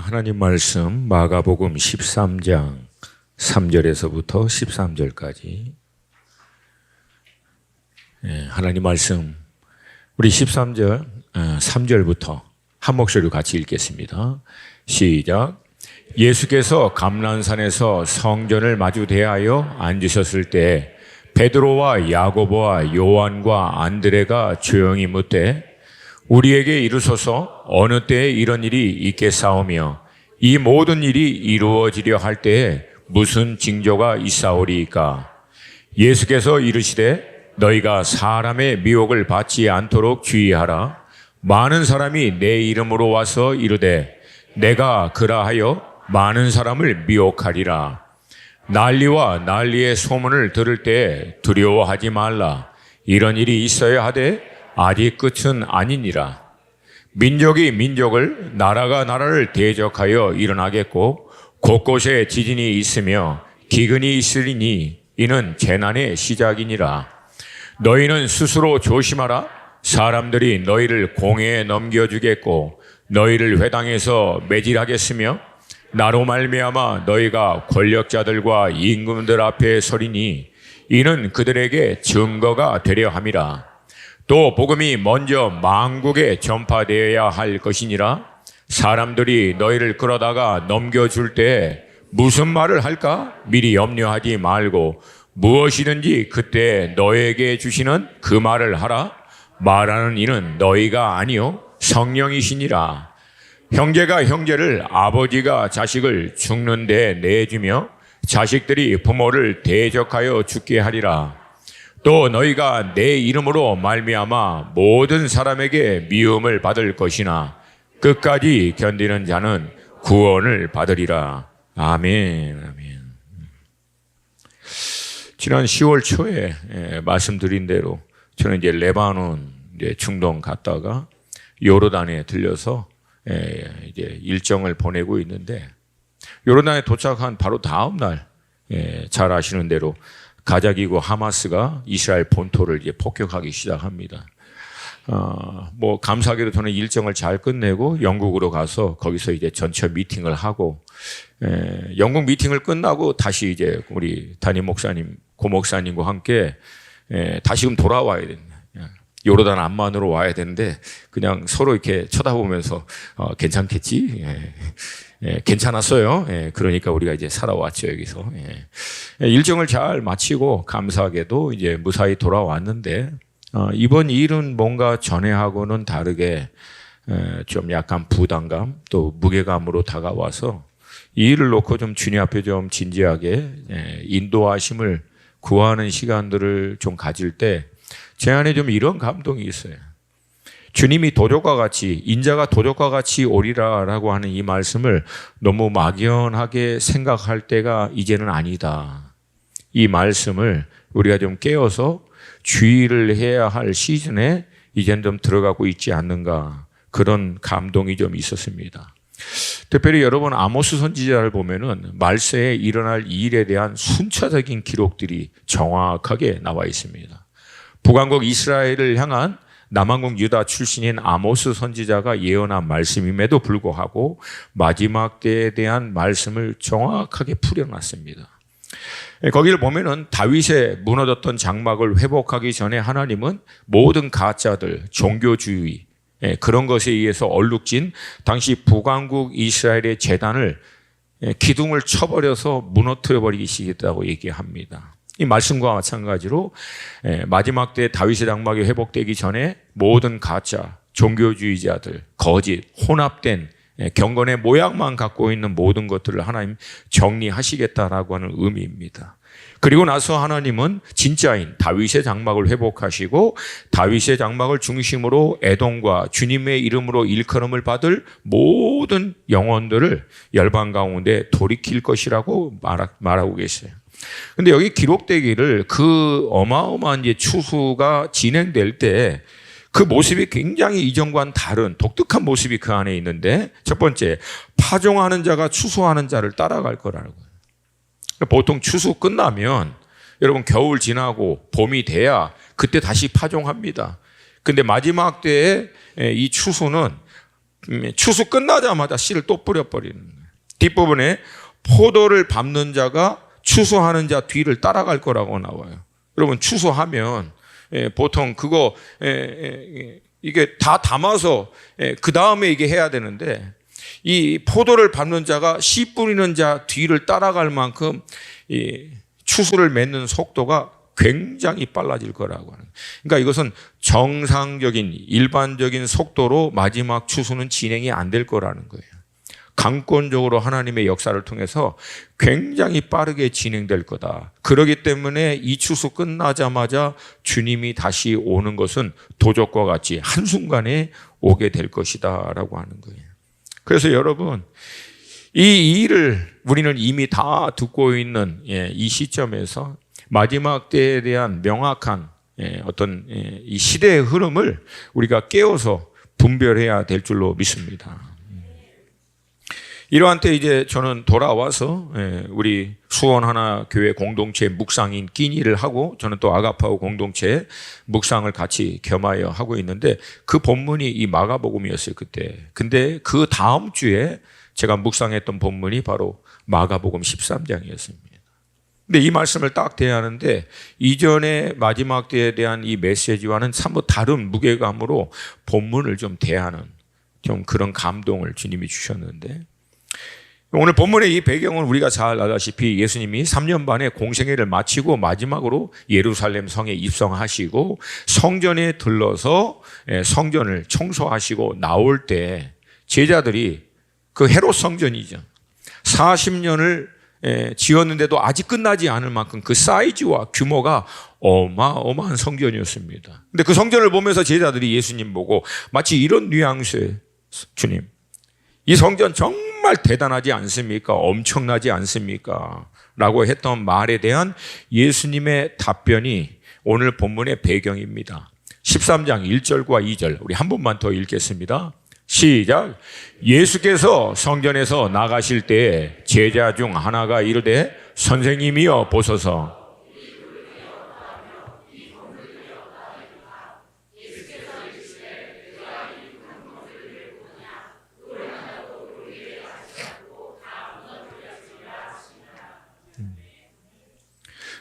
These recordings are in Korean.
하나님 말씀 마가복음 13장 3절에서부터 13절까지 하나님 말씀 우리 13절 3절부터 한 목소리로 같이 읽겠습니다. 시작. 예수께서 감난산에서 성전을 마주 대하여 앉으셨을 때 베드로와 야고보와 요한과 안드레가 조용히 묻되 우리에게 이르소서 어느 때에 이런 일이 있겠사오며 이 모든 일이 이루어지려 할 때에 무슨 징조가 있사오리이까? 예수께서 이르시되 너희가 사람의 미혹을 받지 않도록 주의하라. 많은 사람이 내 이름으로 와서 이르되 내가 그라하여 많은 사람을 미혹하리라. 난리와 난리의 소문을 들을 때 두려워하지 말라. 이런 일이 있어야 하되 아직 끝은 아니니라. 민족이 민족을 나라가 나라를 대적하여 일어나겠고 곳곳에 지진이 있으며 기근이 있으리니 이는 재난의 시작이니라. 너희는 스스로 조심하라. 사람들이 너희를 공회에 넘겨주겠고 너희를 회당에서 매질하겠으며 나로 말미암아 너희가 권력자들과 임금들 앞에 서리니 이는 그들에게 증거가 되려 함이라. 또 복음이 먼저 만국에 전파되어야 할 것이니라. 사람들이 너희를 끌어다가 넘겨줄 때 무슨 말을 할까 미리 염려하지 말고 무엇이든지 그때 너에게 주시는 그 말을 하라. 말하는 이는 너희가 아니요 성령이시니라. 형제가 형제를 아버지가 자식을 죽는 데 내주며 자식들이 부모를 대적하여 죽게 하리라. 또 너희가 내 이름으로 말미암아 모든 사람에게 미움을 받을 것이나 끝까지 견디는 자는 구원을 받으리라. 아멘. 아멘. 지난 10월 초에 말씀드린 대로 저는 이제 레바논 중동 갔다가 요르단에 들려서 이제 일정을 보내고 있는데 요르단에 도착한 바로 다음 날 잘 아시는 대로 가자기구 하마스가 이스라엘 본토를 이제 폭격하기 시작합니다. 뭐 감사하게도 저는 일정을 잘 끝내고 영국으로 가서 거기서 이제 전체 미팅을 하고 영국 미팅을 끝나고 다시 이제 우리 담임 목사님, 고 목사님과 함께 다시금 돌아와야 됩니다. 요르단 암만으로 와야 되는데 그냥 서로 이렇게 쳐다보면서 괜찮겠지? 괜찮았어요. 그러니까 우리가 이제 살아왔죠, 여기서. 일정을 잘 마치고 감사하게도 이제 무사히 돌아왔는데 이번 일은 뭔가 전에하고는 다르게 좀 약간 부담감 또 무게감으로 다가와서 이 일을 놓고 좀 주님 앞에 좀 진지하게 인도하심을 구하는 시간들을 좀 가질 때 제 안에 좀 이런 감동이 있어요. 주님이 도적과 같이 인자가 도적과 같이 오리라라고 하는 이 말씀을 너무 막연하게 생각할 때가 이제는 아니다. 이 말씀을 우리가 좀 깨어서 주의를 해야 할 시즌에 이제는 좀 들어가고 있지 않는가 그런 감동이 좀 있었습니다. 특별히 여러분 아모스 선지자를 보면은 말세에 일어날 일에 대한 순차적인 기록들이 정확하게 나와 있습니다. 북왕국 이스라엘을 향한 남왕국 유다 출신인 아모스 선지자가 예언한 말씀임에도 불구하고 마지막 때에 대한 말씀을 정확하게 풀어놨습니다. 거기를 보면은 다윗의 무너졌던 장막을 회복하기 전에 하나님은 모든 가짜들, 종교주의 그런 것에 의해서 얼룩진 당시 북왕국 이스라엘의 제단을 기둥을 쳐버려서 무너뜨려버리기 시작했다고 얘기합니다. 이 말씀과 마찬가지로 마지막 때 다윗의 장막이 회복되기 전에 모든 가짜, 종교주의자들, 거짓, 혼합된 경건의 모양만 갖고 있는 모든 것들을 하나님 정리하시겠다라고 하는 의미입니다. 그리고 나서 하나님은 진짜인 다윗의 장막을 회복하시고 다윗의 장막을 중심으로 에돔과 주님의 이름으로 일컬음을 받을 모든 영혼들을 열방 가운데 돌이킬 것이라고 말하고 계세요. 근데 여기 기록되기를 그 어마어마한 이제 추수가 진행될 때 그 모습이 굉장히 이전과는 다른 독특한 모습이 그 안에 있는데 첫 번째, 파종하는 자가 추수하는 자를 따라갈 거라는 거예요. 보통 추수 끝나면 여러분 겨울 지나고 봄이 돼야 그때 다시 파종합니다. 근데 마지막 때에 이 추수는 추수 끝나자마자 씨를 또 뿌려버리는 거예요. 뒷부분에 포도를 밟는 자가 추수하는 자 뒤를 따라갈 거라고 나와요. 여러분 추수하면 보통 그거 이게 다 담아서 그 다음에 이게 해야 되는데 이 포도를 밟는 자가 씨 뿌리는 자 뒤를 따라갈 만큼 이 추수를 맺는 속도가 굉장히 빨라질 거라고 하는. 그러니까 이것은 정상적인 일반적인 속도로 마지막 추수는 진행이 안 될 거라는 거예요. 강권적으로 하나님의 역사를 통해서 굉장히 빠르게 진행될 거다. 그렇기 때문에 이 추수 끝나자마자 주님이 다시 오는 것은 도적과 같이 한순간에 오게 될 것이다 라고 하는 거예요. 그래서 여러분 이 일을 우리는 이미 다 듣고 있는 이 시점에서 마지막 때에 대한 명확한 어떤 이 시대의 흐름을 우리가 깨워서 분별해야 될 줄로 믿습니다. 이러한 때 이제 저는 돌아와서 우리 수원 하나 교회 공동체 묵상인 끼니를 하고 저는 또 아가파오 공동체 묵상을 같이 겸하여 하고 있는데 그 본문이 이 마가복음이었어요 그때. 근데 그 다음 주에 제가 묵상했던 본문이 바로 마가복음 13장이었습니다. 근데 이 말씀을 딱 대하는데 이전의 마지막 때에 대한 이 메시지와는 사뭇 다른 무게감으로 본문을 좀 대하는 좀 그런 감동을 주님이 주셨는데 오늘 본문의 이 배경은 우리가 잘 알다시피 예수님이 3년 반의 공생애를 마치고 마지막으로 예루살렘 성에 입성하시고 성전에 들러서 성전을 청소하시고 나올 때 제자들이 그 헤롯 성전이죠. 40년을 지었는데도 아직 끝나지 않을 만큼 그 사이즈와 규모가 어마어마한 성전이었습니다. 근데 그 성전을 보면서 제자들이 예수님 보고 마치 이런 뉘앙스에 주님, 이 성전 정말 대단하지 않습니까? 엄청나지 않습니까? 라고 했던 말에 대한 예수님의 답변이 오늘 본문의 배경입니다. 13장 1절과 2절 우리 한 번만 더 읽겠습니다. 시작. 예수께서 성전에서 나가실 때 제자 중 하나가 이르되 선생님이여 보소서.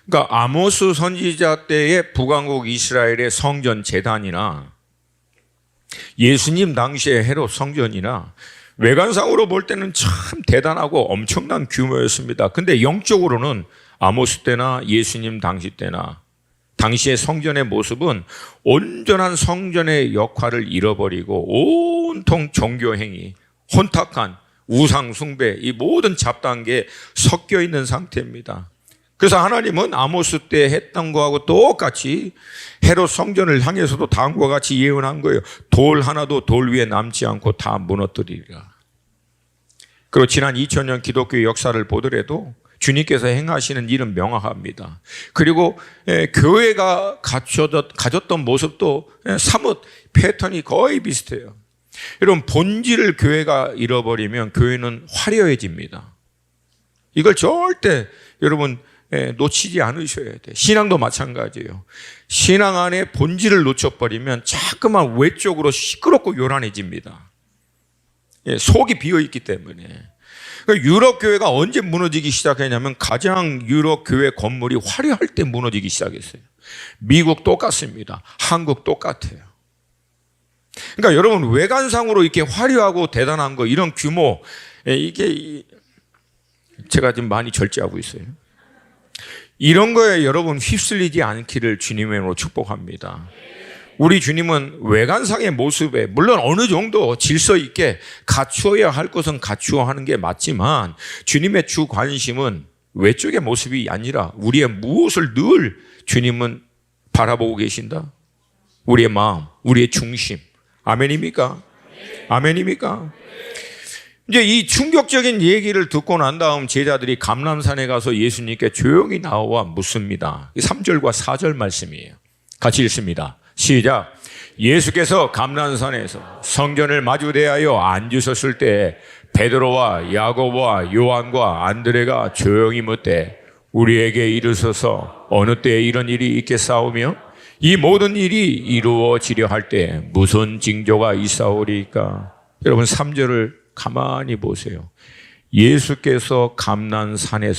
그러니까 아모스 선지자 때의 북왕국 이스라엘의 성전 제단이나 예수님 당시의 헤롯 성전이나 외관상으로 볼 때는 참 대단하고 엄청난 규모였습니다. 근데 영적으로는 아모스 때나 예수님 당시 때나 당시의 성전의 모습은 온전한 성전의 역할을 잃어버리고 온통 종교행위, 혼탁한 우상 숭배, 이 모든 잡다한 게 섞여 있는 상태입니다. 그래서 하나님은 아모스 때 했던 거하고 똑같이 헤롯 성전을 향해서도 다음과 같이 예언한 거예요. 돌 하나도 돌 위에 남지 않고 다 무너뜨리리라. 그리고 지난 2000년 기독교 역사를 보더라도 주님께서 행하시는 일은 명확합니다. 그리고 교회가 가졌던 모습도 사뭇 패턴이 거의 비슷해요. 여러분 본질을 교회가 잃어버리면 교회는 화려해집니다. 이걸 절대 여러분 놓치지 않으셔야 돼요. 신앙도 마찬가지예요. 신앙 안에 본질을 놓쳐버리면 자꾸만 외적으로 시끄럽고 요란해집니다. 속이 비어있기 때문에. 유럽 교회가 언제 무너지기 시작했냐면 가장 유럽 교회 건물이 화려할 때 무너지기 시작했어요. 미국 똑같습니다. 한국 똑같아요. 그러니까 여러분 외관상으로 이렇게 화려하고 대단한 거 이런 규모 이게 제가 지금 많이 절제하고 있어요. 이런 거에 여러분 휩쓸리지 않기를 주님의 이름으로 축복합니다. 우리 주님은 외관상의 모습에 물론 어느 정도 질서 있게 갖추어야 할 것은 갖추어 하는 게 맞지만 주님의 주 관심은 외적의 모습이 아니라 우리의 무엇을 늘 주님은 바라보고 계신다. 우리의 마음, 우리의 중심. 아멘입니까? 아멘입니까? 이제 이 충격적인 얘기를 듣고 난 다음 제자들이 감람산에 가서 예수님께 조용히 나와 묻습니다. 3절과 4절 말씀이에요. 같이 읽습니다. 시작. 예수께서 감람산에서 성전을 마주 대하여 앉으셨을 때 베드로와 야고보와 요한과 안드레가 조용히 묻되 우리에게 이르소서 어느 때에 이런 일이 있겠사오며 이 모든 일이 이루어지려 할 때 무슨 징조가 있사오리까? 여러분 3절을 가만히 보세요. 예수께서 감난산에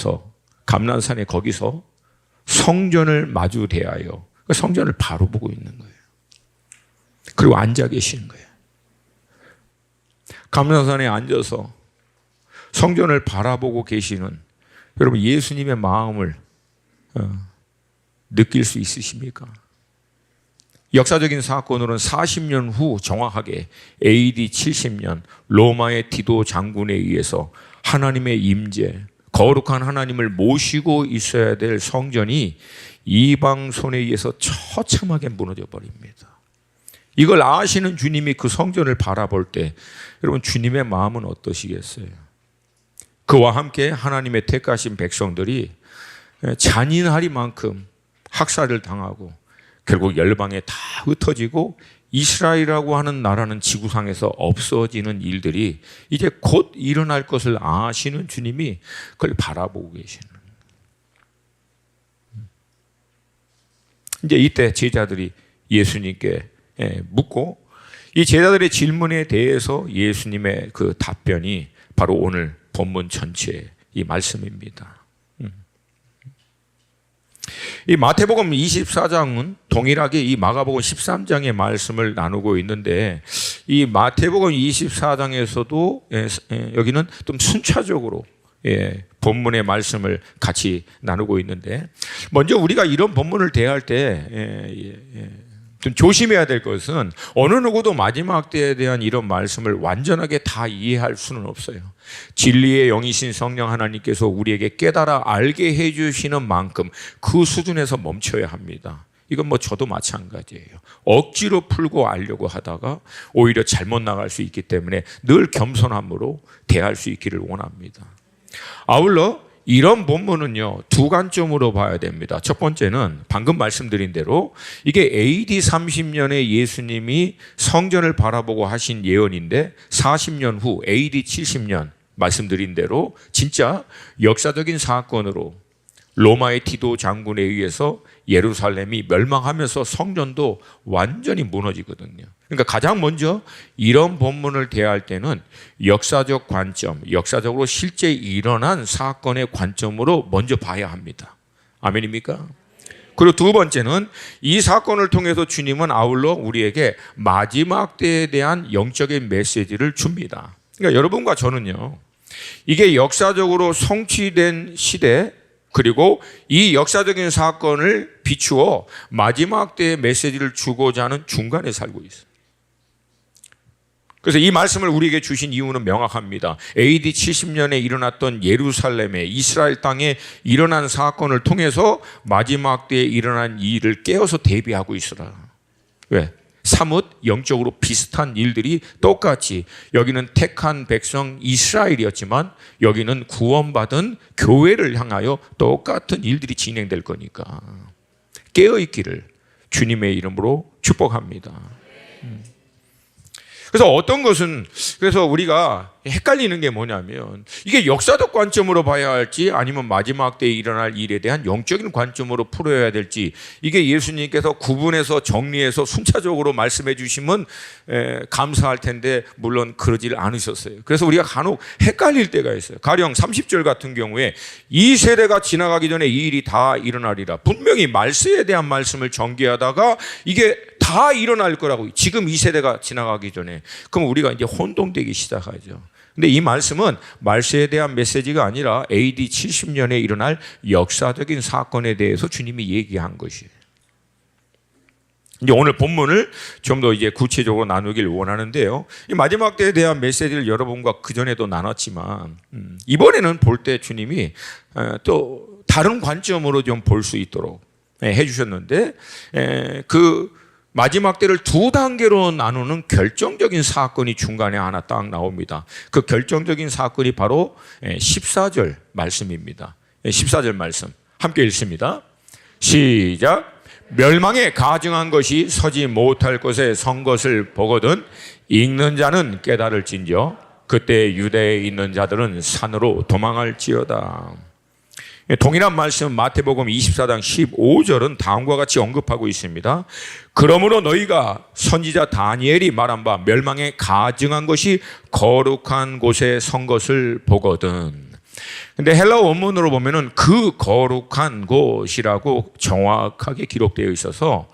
거기서 성전을 마주 대하여 성전을 바로 보고 있는 거예요. 그리고 앉아 계시는 거예요. 감난산에 앉아서 성전을 바라보고 계시는 여러분 예수님의 마음을 느낄 수 있으십니까? 역사적인 사건으로는 40년 후 정확하게 AD 70년 로마의 디도 장군에 의해서 하나님의 임재, 거룩한 하나님을 모시고 있어야 될 성전이 이방 손에 의해서 처참하게 무너져 버립니다. 이걸 아시는 주님이 그 성전을 바라볼 때 여러분 주님의 마음은 어떠시겠어요? 그와 함께 하나님의 택하신 백성들이 잔인하리만큼 학살을 당하고 결국 열방에 다 흩어지고 이스라엘이라고 하는 나라는 지구상에서 없어지는 일들이 이제 곧 일어날 것을 아시는 주님이 그걸 바라보고 계시는 거예요. 이제 이때 제자들이 예수님께 묻고 이 제자들의 질문에 대해서 예수님의 그 답변이 바로 오늘 본문 전체의 이 말씀입니다. 이 마태복음 24장은 동일하게 이 마가복음 13장의 말씀을 나누고 있는데 이 마태복음 24장에서도 여기는 좀 순차적으로 본문의 말씀을 같이 나누고 있는데 먼저 우리가 이런 본문을 대할 때 좀 조심해야 될 것은 어느 누구도 마지막 때에 대한 이런 말씀을 완전하게 다 이해할 수는 없어요. 진리의 영이신 성령 하나님께서 우리에게 깨달아 알게 해주시는 만큼 그 수준에서 멈춰야 합니다. 이건 뭐 저도 마찬가지예요. 억지로 풀고 알려고 하다가 오히려 잘못 나갈 수 있기 때문에 늘 겸손함으로 대할 수 있기를 원합니다. 아울러 이런 본문은요, 두 관점으로 봐야 됩니다. 첫 번째는 방금 말씀드린 대로 이게 AD 30년에 예수님이 성전을 바라보고 하신 예언인데 40년 후 AD 70년 말씀드린 대로 진짜 역사적인 사건으로 로마의 디도 장군에 의해서 예루살렘이 멸망하면서 성전도 완전히 무너지거든요. 그러니까 가장 먼저 이런 본문을 대할 때는 역사적 관점, 역사적으로 실제 일어난 사건의 관점으로 먼저 봐야 합니다. 아멘입니까? 그리고 두 번째는 이 사건을 통해서 주님은 아울러 우리에게 마지막 때에 대한 영적인 메시지를 줍니다. 그러니까 여러분과 저는요, 이게 역사적으로 성취된 시대 그리고 이 역사적인 사건을 비추어 마지막 때의 메시지를 주고자 하는 중간에 살고 있어요. 그래서 이 말씀을 우리에게 주신 이유는 명확합니다. AD 70년에 일어났던 예루살렘의 이스라엘 땅에 일어난 사건을 통해서 마지막 때에 일어난 일을 깨어서 대비하고 있으라. 왜? 사뭇 영적으로 비슷한 일들이 똑같이 여기는 택한 백성 이스라엘이었지만 여기는 구원받은 교회를 향하여 똑같은 일들이 진행될 거니까 깨어있기를 주님의 이름으로 축복합니다. 그래서 어떤 것은 그래서 우리가 헷갈리는 게 뭐냐면 이게 역사적 관점으로 봐야 할지 아니면 마지막 때에 일어날 일에 대한 영적인 관점으로 풀어야 될지 이게 예수님께서 구분해서 정리해서 순차적으로 말씀해 주시면 감사할 텐데 물론 그러질 않으셨어요. 그래서 우리가 간혹 헷갈릴 때가 있어요. 가령 30절 같은 경우에 이 세대가 지나가기 전에 이 일이 다 일어나리라. 분명히 말세에 대한 말씀을 전개하다가 이게 다 일어날 거라고 지금 이 세대가 지나가기 전에 그럼 우리가 이제 혼동되기 시작하죠. 근데 이 말씀은 말세에 대한 메시지가 아니라 AD 70년에 일어날 역사적인 사건에 대해서 주님이 얘기한 것이에요. 이제 오늘 본문을 좀 더 이제 구체적으로 나누길 원하는데요. 이 마지막 때에 대한 메시지를 여러분과 그 전에도 나눴지만 이번에는 볼 때 주님이 또 다른 관점으로 좀 볼 수 있도록 해주셨는데 그 마지막 때를 두 단계로 나누는 결정적인 사건이 중간에 하나 딱 나옵니다. 그 결정적인 사건이 바로 14절 말씀입니다. 14절 말씀 함께 읽습니다. 시작. 멸망에 가증한 것이 서지 못할 곳에 선 것을 보거든 읽는 자는 깨달을진저 그때 유대에 있는 자들은 산으로 도망할지어다. 동일한 말씀 마태복음 24장 15절은 다음과 같이 언급하고 있습니다. 그러므로 너희가 선지자 다니엘이 말한 바 멸망에 가증한 것이 거룩한 곳에 선 것을 보거든. 근데 헬라어 원문으로 보면은 그 거룩한 곳이라고 정확하게 기록되어 있어서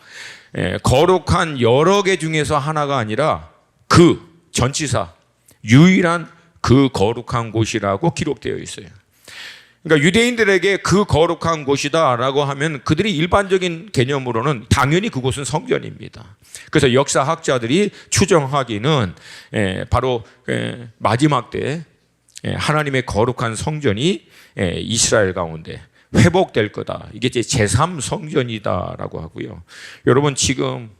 거룩한 여러 개 중에서 하나가 아니라 그 전치사 유일한 그 거룩한 곳이라고 기록되어 있어요. 그러니까 유대인들에게 그 거룩한 곳이다라고 하면 그들이 일반적인 개념으로는 당연히 그곳은 성전입니다. 그래서 역사학자들이 추정하기는 바로 마지막 때 하나님의 거룩한 성전이 이스라엘 가운데 회복될 거다. 이게 제 제3성전이다라고 하고요. 여러분 지금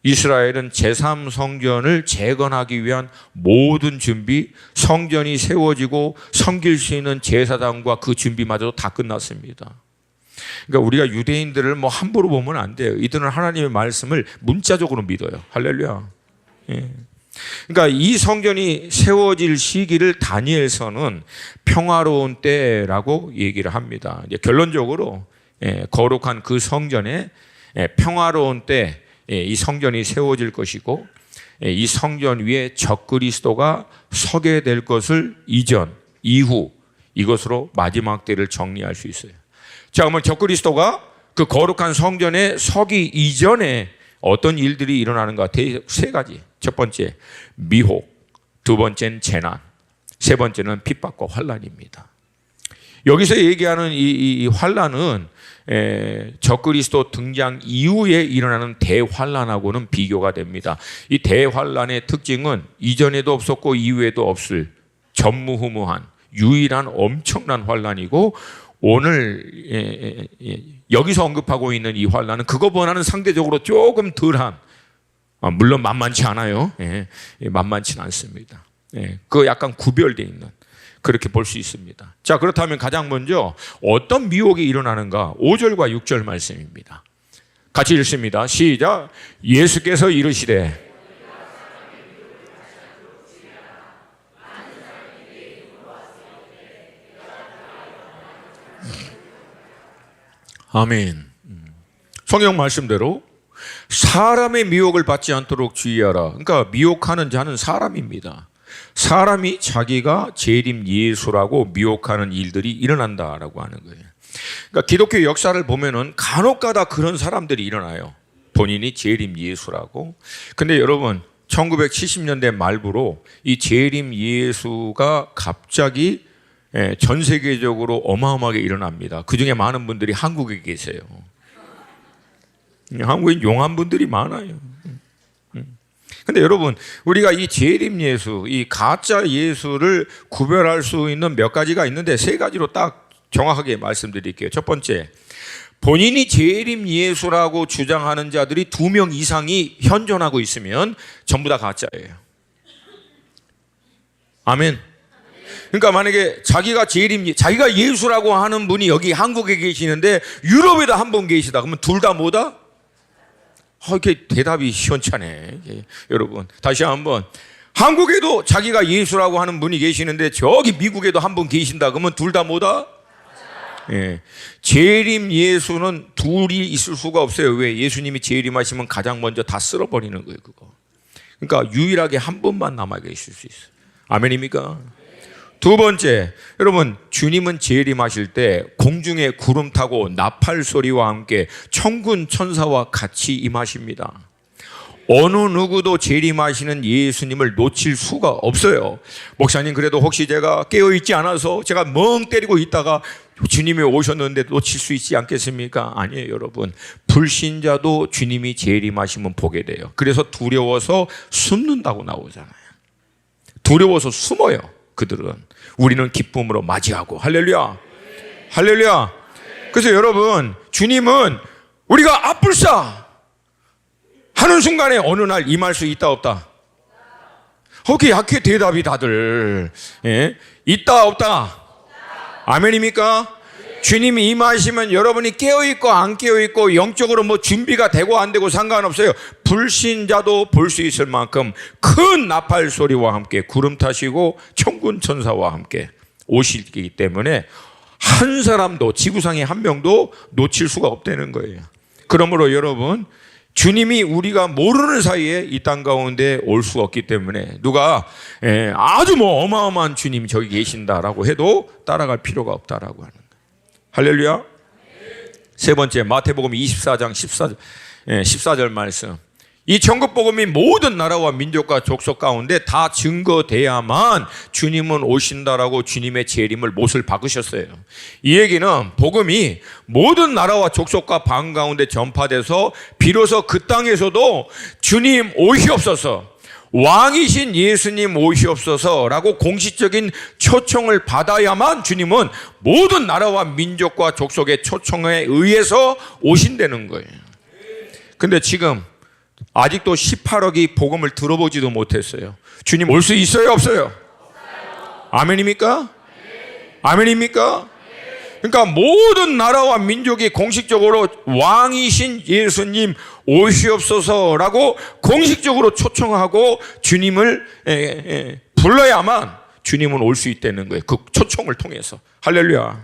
이스라엘은 제3성전을 재건하기 위한 모든 준비, 성전이 세워지고 섬길 수 있는 제사장과 그 준비마저도 다 끝났습니다. 그러니까 우리가 유대인들을 뭐 함부로 보면 안 돼요. 이들은 하나님의 말씀을 문자적으로 믿어요. 할렐루야. 예. 그러니까 이 성전이 세워질 시기를 다니엘서는 평화로운 때라고 얘기를 합니다. 이제 결론적으로 거룩한 그 성전에 평화로운 때 이 성전이 세워질 것이고 이 성전 위에 적그리스도가 서게 될 것을 이전, 이후 이것으로 마지막 때를 정리할 수 있어요. 자, 그러면 적그리스도가 그 거룩한 성전에 서기 이전에 어떤 일들이 일어나는가? 세 가지. 첫 번째, 미혹. 두 번째는 재난. 세 번째는 핍박과 환난입니다. 여기서 얘기하는 이 환난은 적그리스도 등장 이후에 일어나는 대환난하고는 비교가 됩니다. 이 대환난의 특징은 이전에도 없었고 이후에도 없을 전무후무한 유일한 엄청난 환난이고, 오늘 여기서 언급하고 있는 이 환난은 그거보다는 상대적으로 조금 덜한, 물론 만만치 않아요. 만만치는 않습니다. 그 약간 구별되어 있는, 그렇게 볼 수 있습니다. 자, 그렇다면 가장 먼저 어떤 미혹이 일어나는가? 5절과 6절 말씀입니다. 같이 읽습니다. 시작. 예수께서 이르시되 아멘. 성경 말씀대로 사람의 미혹을 받지 않도록 주의하라. 그러니까 미혹하는 자는 사람입니다. 사람이 자기가 재림 예수라고 미혹하는 일들이 일어난다라고 하는 거예요. 그러니까 기독교 역사를 보면은 간혹가다 그런 사람들이 일어나요. 본인이 재림 예수라고. 근데 여러분 1970년대 말부로 이 재림 예수가 갑자기 전 세계적으로 어마어마하게 일어납니다. 그중에 많은 분들이 한국에 계세요. 한국엔 용한 분들이 많아요. 근데 여러분, 우리가 이 재림 예수, 이 가짜 예수를 구별할 수 있는 몇 가지가 있는데 세 가지로 딱 정확하게 말씀드릴게요. 첫 번째, 본인이 재림 예수라고 주장하는 자들이 2명 이상이 현존하고 있으면 전부 다 가짜예요. 아멘. 그러니까 만약에 자기가 자기가 예수라고 하는 분이 여기 한국에 계시는데 유럽에도 한 분 계시다. 그러면 둘 다 뭐다? 이렇게 대답이 시원찮네. 여러분, 다시 한번. 한국에도 자기가 예수라고 하는 분이 계시는데 저기 미국에도 한 분 계신다. 그러면 둘 다 뭐다? 재림 예수는 둘이 있을 수가 없어요. 왜? 예수님이 재림하시면 가장 먼저 다 쓸어버리는 거예요, 그거. 그러니까 유일하게 한 분만 남아 계실 수 있어요. 아멘입니까? 두 번째, 여러분, 주님은 재림하실 때 공중에 구름 타고 나팔 소리와 함께 천군 천사와 같이 임하십니다. 어느 누구도 재림하시는 예수님을 놓칠 수가 없어요. 목사님, 그래도 혹시 제가 깨어있지 않아서 제가 멍 때리고 있다가 주님이 오셨는데 놓칠 수 있지 않겠습니까? 아니에요, 여러분. 불신자도 주님이 재림하시면 보게 돼요. 그래서 두려워서 숨는다고 나오잖아요. 두려워서 숨어요, 그들은. 우리는 기쁨으로 맞이하고. 할렐루야. 할렐루야. 그래서 여러분, 주님은 우리가 아뿔싸 하는 순간에 어느 날 임할 수 있다 없다? 거기 약해 대답이 다들. 있다 없다? 아멘입니까? 주님이 임하시면 여러분이 깨어있고 안 깨어있고 영적으로 뭐 준비가 되고 안 되고 상관없어요. 불신자도 볼 수 있을 만큼 큰 나팔 소리와 함께 구름 타시고 천군 천사와 함께 오시기 때문에 한 사람도, 지구상에 한 명도 놓칠 수가 없다는 거예요. 그러므로 여러분, 주님이 우리가 모르는 사이에 이 땅 가운데 올 수 없기 때문에 누가 아주 어마어마한 주님이 저기 계신다라고 해도 따라갈 필요가 없다라고 하는 거예요. 할렐루야. 세 번째, 마태복음 24장 14절 말씀. 이 천국복음이 모든 나라와 민족과 족속 가운데 다 증거돼야만 주님은 오신다라고 주님의 재림을 못을 박으셨어요. 이 얘기는 복음이 모든 나라와 족속과 방 가운데 전파돼서 비로소 그 땅에서도 주님 오시옵소서, 왕이신 예수님 오시옵소서라고 공식적인 초청을 받아야만 주님은 모든 나라와 민족과 족속의 초청에 의해서 오신다는 거예요. 근데 지금 아직도 18억이 복음을 들어보지도 못했어요. 주님 올 수 있어요, 없어요? 아멘입니까? 아멘입니까? 그러니까 모든 나라와 민족이 공식적으로 왕이신 예수님 오시옵소서라고 공식적으로 초청하고 주님을 불러야만 주님은 올 수 있다는 거예요. 그 초청을 통해서. 할렐루야.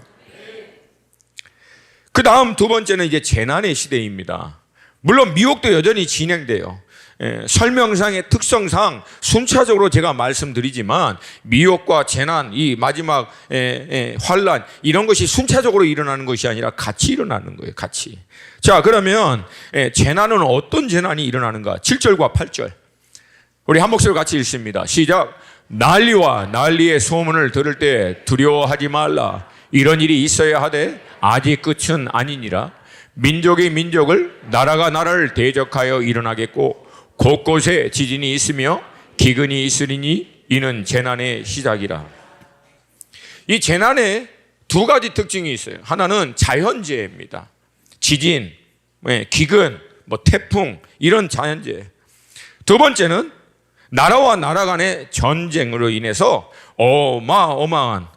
그 다음 두 번째는 이제 재난의 시대입니다. 물론 미혹도 여전히 진행돼요. 설명상의 특성상 순차적으로 제가 말씀드리지만 미혹과 재난, 이 마지막 환란, 이런 것이 순차적으로 일어나는 것이 아니라 같이 일어나는 거예요. 같이. 자, 그러면 재난은 어떤 재난이 일어나는가? 7절과 8절 우리 한 목소리 같이 읽습니다. 시작. 난리와 난리의 소문을 들을 때 두려워하지 말라. 이런 일이 있어야 하되 아직 끝은 아니니라. 민족이 민족을, 나라가 나라를 대적하여 일어나겠고 곳곳에 지진이 있으며 기근이 있으리니 이는 재난의 시작이라. 이 재난에 두 가지 특징이 있어요. 하나는 자연재해입니다. 지진, 기근, 태풍, 이런 자연재해. 두 번째는 나라와 나라 간의 전쟁으로 인해서 어마어마한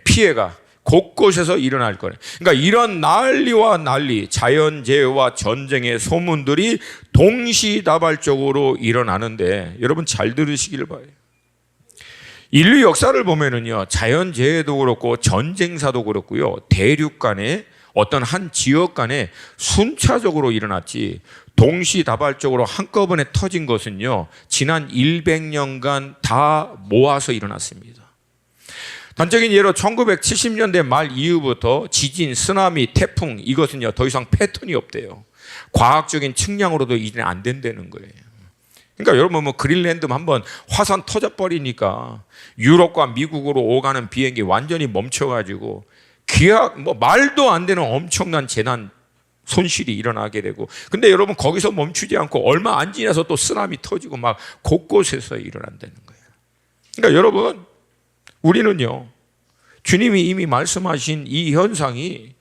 피해가 곳곳에서 일어날 거예요. 그러니까 이런 난리와 난리, 자연재해와 전쟁의 소문들이 동시다발적으로 일어나는데 여러분 잘 들으시길 바라요. 인류 역사를 보면은요, 자연재해도 그렇고 전쟁사도 그렇고요, 대륙 간에 어떤 한 지역 간에 순차적으로 일어났지 동시다발적으로 한꺼번에 터진 것은요, 지난 100년간 다 모아서 일어났습니다. 단적인 예로 1970년대 말 이후부터 지진, 쓰나미, 태풍, 이것은요 더 이상 패턴이 없대요. 과학적인 측량으로도 이제 안 된다는 거예요. 그러니까 여러분 그린랜드 한번 화산 터져버리니까 유럽과 미국으로 오가는 비행기 완전히 멈춰가지고 말도 안 되는 엄청난 재난 손실이 일어나게 되고, 근데 여러분 거기서 멈추지 않고 얼마 안 지나서 또 쓰나미 터지고 막 곳곳에서 일어난다는 거예요. 그러니까 여러분, 우리는요, 주님이 이미 말씀하신 이 현상이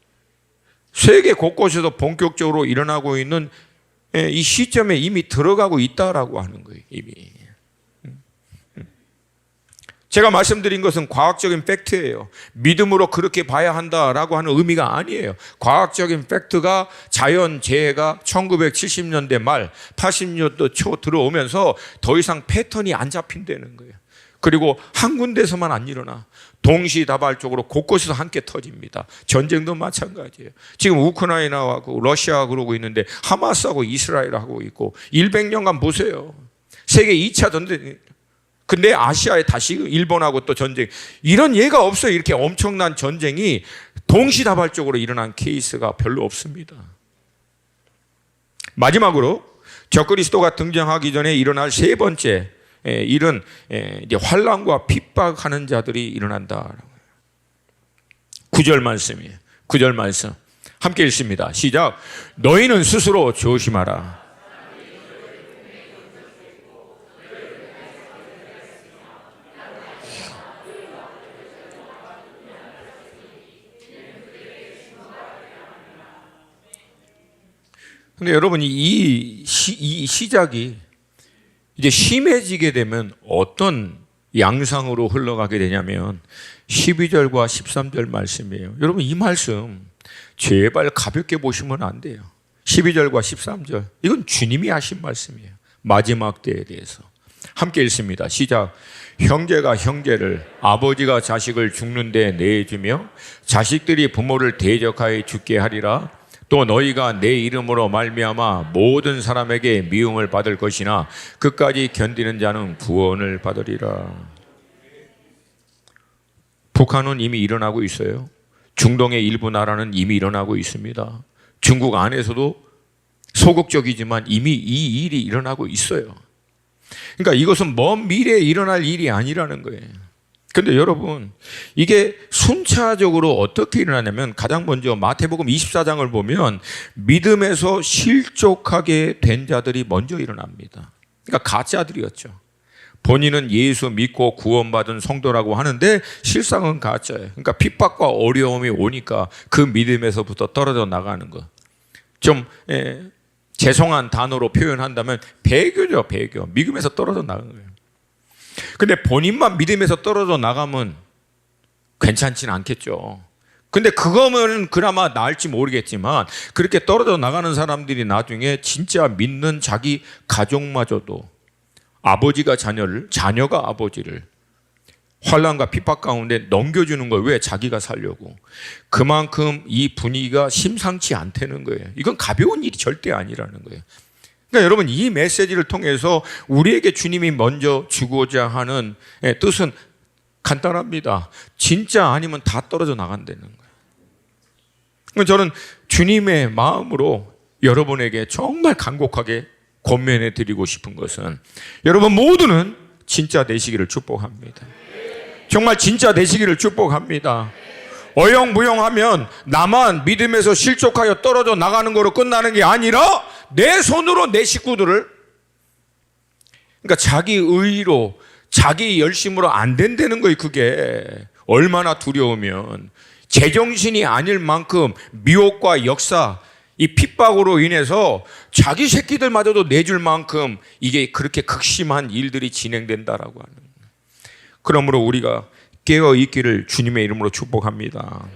세계 곳곳에서 본격적으로 일어나고 있는 이 시점에 이미 들어가고 있다라고 하는 거예요. 이미. 제가 말씀드린 것은 과학적인 팩트예요. 믿음으로 그렇게 봐야 한다라고 하는 의미가 아니에요. 과학적인 팩트가 자연재해가 1970년대 말 80년대 초 들어오면서 더 이상 패턴이 안 잡힌다는 거예요. 그리고 한 군데서만 안 일어나. 동시다발적으로 곳곳에서 함께 터집니다. 전쟁도 마찬가지예요. 지금 우크라이나하고 러시아하고 그러고 있는데 하마스하고 이스라엘하고 있고 100년간 보세요. 세계 2차 전쟁. 근데 아시아에 다시 일본하고 또 전쟁. 이런 예가 없어요. 이렇게 엄청난 전쟁이 동시다발적으로 일어난 케이스가 별로 없습니다. 마지막으로 적그리스도가 등장하기 전에 일어날 세 번째 이런 이제 환난과 핍박하는 자들이 일어난다. 9절 말씀이에요. 9절 말씀 함께 읽습니다. 시작. 너희는 스스로 조심하라. 근데 여러분 이 시작이 이제 심해지게 되면 어떤 양상으로 흘러가게 되냐면 12절과 13절 말씀이에요. 여러분 이 말씀 제발 가볍게 보시면 안 돼요. 12절과 13절 이건 주님이 하신 말씀이에요. 마지막 때에 대해서. 함께 읽습니다. 시작. 형제가 형제를, 아버지가 자식을 죽는데 내주며 자식들이 부모를 대적하여 죽게 하리라. 또 너희가 내 이름으로 말미암아 모든 사람에게 미움을 받을 것이나 끝까지 견디는 자는 구원을 받으리라. 북한은 이미 일어나고 있어요. 중동의 일부 나라는 이미 일어나고 있습니다. 중국 안에서도 소극적이지만 이미 이 일이 일어나고 있어요. 그러니까 이것은 먼 미래에 일어날 일이 아니라는 거예요. 근데 여러분, 이게 순차적으로 어떻게 일어나냐면 가장 먼저 마태복음 24장을 보면 믿음에서 실족하게 된 자들이 먼저 일어납니다. 그러니까 가짜들이었죠. 본인은 예수 믿고 구원받은 성도라고 하는데 실상은 가짜예요. 그러니까 핍박과 어려움이 오니까 그 믿음에서부터 떨어져 나가는 거. 좀 죄송한 단어로 표현한다면 배교죠, 배교. 믿음에서 떨어져 나가는 거예요. 근데 본인만 믿음에서 떨어져 나가면 괜찮지는 않겠죠. 근데 그거면 그나마 나을지 모르겠지만 그렇게 떨어져 나가는 사람들이 나중에 진짜 믿는 자기 가족마저도 아버지가 자녀를, 자녀가 아버지를 환난과 핍박 가운데 넘겨주는 거예요. 왜? 자기가 살려고. 그만큼 이 분위기가 심상치 않다는 거예요. 이건 가벼운 일이 절대 아니라는 거예요. 그러니까 여러분, 이 메시지를 통해서 우리에게 주님이 먼저 주고자 하는 뜻은 간단합니다. 진짜 아니면 다 떨어져 나간다는 거예요. 저는 주님의 마음으로 여러분에게 정말 간곡하게 권면해 드리고 싶은 것은 여러분 모두는 진짜 되시기를 축복합니다. 정말 진짜 되시기를 축복합니다. 어영부영하면 나만 믿음에서 실족하여 떨어져 나가는 거로 끝나는 게 아니라 내 손으로 내 식구들을, 그러니까 자기 의로 자기 열심으로 안 된다는 거예요. 그게 얼마나 두려우면 제정신이 아닐 만큼 미혹과 역사, 이 핍박으로 인해서 자기 새끼들마저도 내줄 만큼 이게 그렇게 극심한 일들이 진행된다라고 하는 거예요. 그러므로 우리가 깨어 있기를 주님의 이름으로 축복합니다.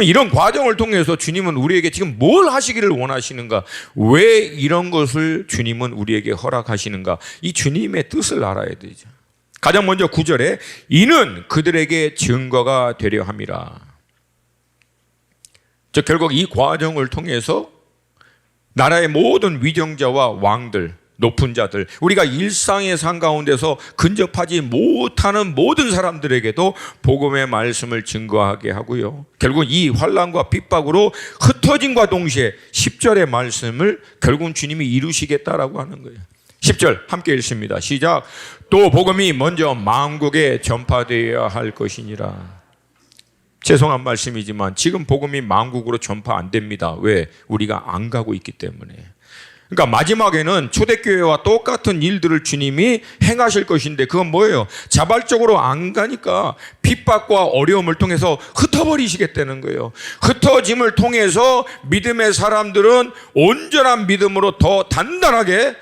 이런 과정을 통해서 주님은 우리에게 지금 뭘 하시기를 원하시는가? 왜 이런 것을 주님은 우리에게 허락하시는가? 이 주님의 뜻을 알아야 되죠. 가장 먼저 9절에 이는 그들에게 증거가 되려 함이라. 즉 결국 이 과정을 통해서 나라의 모든 위정자와 왕들, 높은 자들, 우리가 일상의 삶 가운데서 근접하지 못하는 모든 사람들에게도 복음의 말씀을 증거하게 하고요. 결국 이 환난과 핍박으로 흩어짐과 동시에 10절의 말씀을 결국은 주님이 이루시겠다라고 하는 거예요. 10절 함께 읽습니다. 시작. 또 복음이 먼저 만국에 전파되어야 할 것이니라. 죄송한 말씀이지만 지금 복음이 만국으로 전파 안 됩니다. 왜? 우리가 안 가고 있기 때문에. 그러니까 마지막에는 초대교회와 똑같은 일들을 주님이 행하실 것인데 그건 뭐예요? 자발적으로 안 가니까 핍박과 어려움을 통해서 흩어버리시겠다는 거예요. 흩어짐을 통해서 믿음의 사람들은 온전한 믿음으로 더 단단하게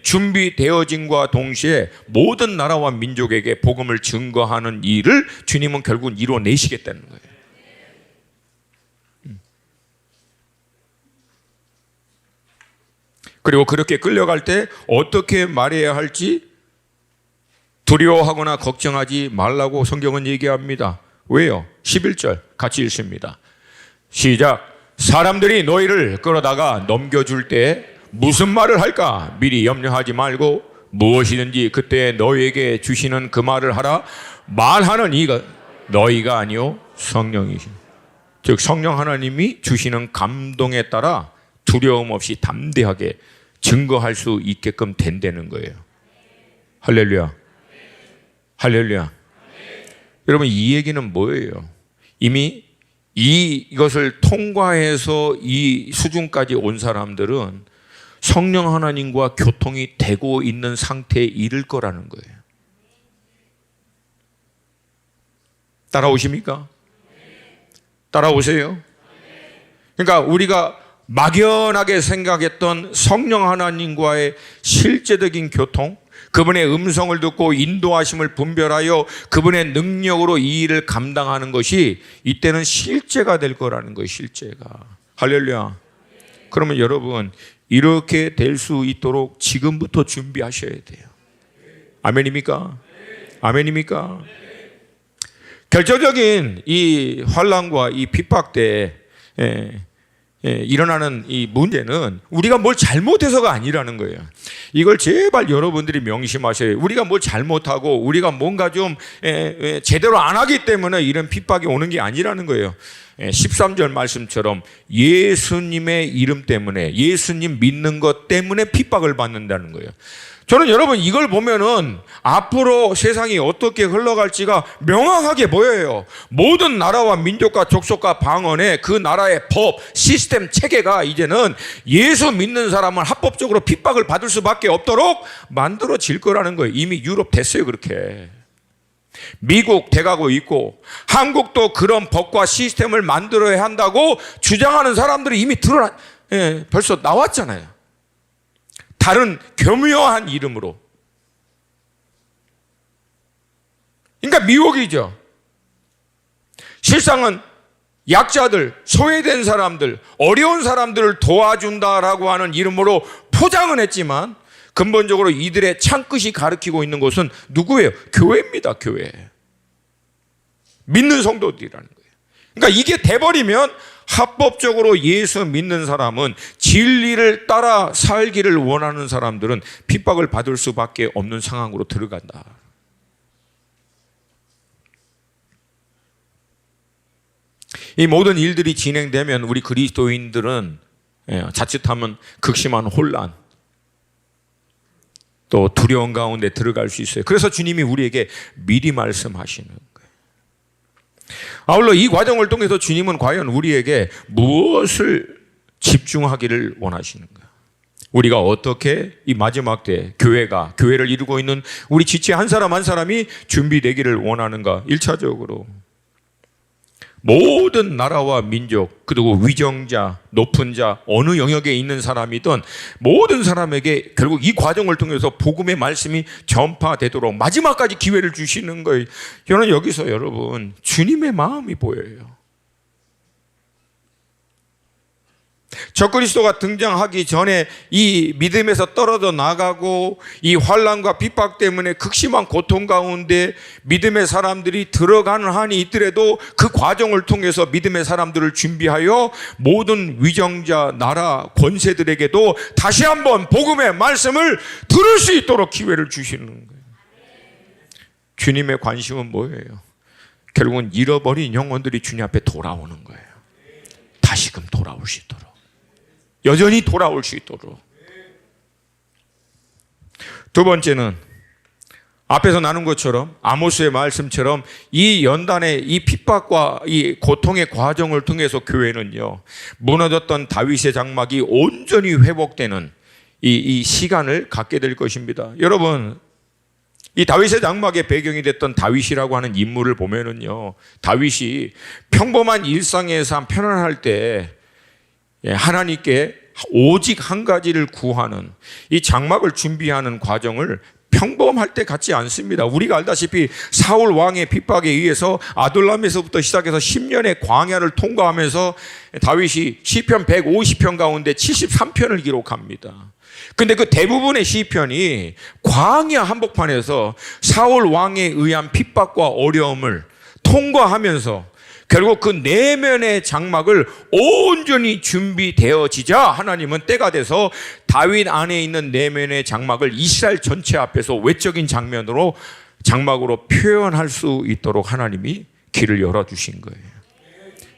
준비되어짐과 동시에 모든 나라와 민족에게 복음을 증거하는 일을 주님은 결국은 이뤄내시겠다는 거예요. 그리고 그렇게 끌려갈 때 어떻게 말해야 할지 두려워하거나 걱정하지 말라고 성경은 얘기합니다. 왜요? 11절 같이 읽습니다. 시작. 사람들이 너희를 끌어다가 넘겨줄 때 무슨 말을 할까 미리 염려하지 말고 무엇이든지 그때 너희에게 주시는 그 말을 하라. 말하는 이가 너희가 아니요 성령이신. 즉 성령 하나님이 주시는 감동에 따라 두려움 없이 담대하게 증거할 수 있게끔 된다는 거예요. 할렐루야. 할렐루야. 여러분 이 얘기는 뭐예요? 이미 이것을 통과해서 이 수준까지 온 사람들은 성령 하나님과 교통이 되고 있는 상태에 이를 거라는 거예요. 따라오십니까? 따라오세요. 그러니까 우리가 막연하게 생각했던 성령 하나님과의 실제적인 교통, 그분의 음성을 듣고 인도하심을 분별하여 그분의 능력으로 이 일을 감당하는 것이 이때는 실제가 될 거라는 거예요. 실제가. 할렐루야. 그러면 여러분 이렇게 될 수 있도록 지금부터 준비하셔야 돼요. 아멘입니까? 아멘입니까? 결정적인 이 환난과 이 핍박 때에 일어나는 이 문제는 우리가 뭘 잘못해서가 아니라는 거예요. 이걸 제발 여러분들이 명심하셔야 해요. 우리가 뭘 잘못하고 우리가 뭔가 좀 제대로 안 하기 때문에 이런 핍박이 오는 게 아니라는 거예요. 13절 말씀처럼 예수님의 이름 때문에, 예수님 믿는 것 때문에 핍박을 받는다는 거예요. 저는 여러분 이걸 보면은 앞으로 세상이 어떻게 흘러갈지가 명확하게 보여요. 모든 나라와 민족과 족속과 방언에 그 나라의 법, 시스템, 체계가 이제는 예수 믿는 사람은 합법적으로 핍박을 받을 수밖에 없도록 만들어질 거라는 거예요. 이미 유럽 됐어요, 그렇게. 미국 돼가고 있고 한국도 그런 법과 시스템을 만들어야 한다고 주장하는 사람들이 이미 벌써 나왔잖아요. 다른 교묘한 이름으로. 그러니까 미혹이죠. 실상은 약자들, 소외된 사람들, 어려운 사람들을 도와준다라고 하는 이름으로 포장은 했지만 근본적으로 이들의 창끝이 가리키고 있는 곳은 누구예요? 교회입니다. 교회. 믿는 성도들이라는 거예요. 그러니까 이게 돼버리면 합법적으로 예수 믿는 사람은 진리를 따라 살기를 원하는 사람들은 핍박을 받을 수밖에 없는 상황으로 들어간다. 이 모든 일들이 진행되면 우리 그리스도인들은 자칫하면 극심한 혼란, 또 두려움 가운데 들어갈 수 있어요. 그래서 주님이 우리에게 미리 말씀하시는 거예요. 아울러 이 과정을 통해서 주님은 과연 우리에게 무엇을 집중하기를 원하시는 거예요? 우리가 어떻게 이 마지막 때 교회를 이루고 있는 우리 지체 한 사람 한 사람이 준비되기를 원하는가? 1차적으로 모든 나라와 민족, 그리고 위정자, 높은 자, 어느 영역에 있는 사람이든 모든 사람에게 결국 이 과정을 통해서 복음의 말씀이 전파되도록 마지막까지 기회를 주시는 거예요. 저는 여기서 여러분 주님의 마음이 보여요. 적그리스도가 등장하기 전에 이 믿음에서 떨어져 나가고 이 환난과 핍박 때문에 극심한 고통 가운데 믿음의 사람들이 들어가는 한이 있더라도 그 과정을 통해서 믿음의 사람들을 준비하여 모든 위정자, 나라, 권세들에게도 다시 한번 복음의 말씀을 들을 수 있도록 기회를 주시는 거예요. 주님의 관심은 뭐예요? 결국은 잃어버린 영혼들이 주님 앞에 돌아오는 거예요. 다시금 돌아올 수 있도록, 여전히 돌아올 수 있도록. 두 번째는 앞에서 나눈 것처럼 아모스의 말씀처럼 이 연단의 이 핍박과 이 고통의 과정을 통해서 교회는요, 무너졌던 다윗의 장막이 온전히 회복되는 이 시간을 갖게 될 것입니다. 여러분, 이 다윗의 장막의 배경이 됐던 다윗이라고 하는 인물을 보면은요, 다윗이 평범한 일상의 삶, 편안할 때 하나님께 오직 한 가지를 구하는 이 장막을 준비하는 과정을 평범할 때 같지 않습니다. 우리가 알다시피 사울 왕의 핍박에 의해서 아둘람에서부터 시작해서 10년의 광야를 통과하면서 다윗이 시편 150편 가운데 73편을 기록합니다. 근데 그 대부분의 시편이 광야 한복판에서 사울 왕에 의한 핍박과 어려움을 통과하면서 결국 그 내면의 장막을 온전히 준비되어지자 하나님은 때가 돼서 다윗 안에 있는 내면의 장막을 이스라엘 전체 앞에서 외적인 장막으로 표현할 수 있도록 하나님이 길을 열어주신 거예요.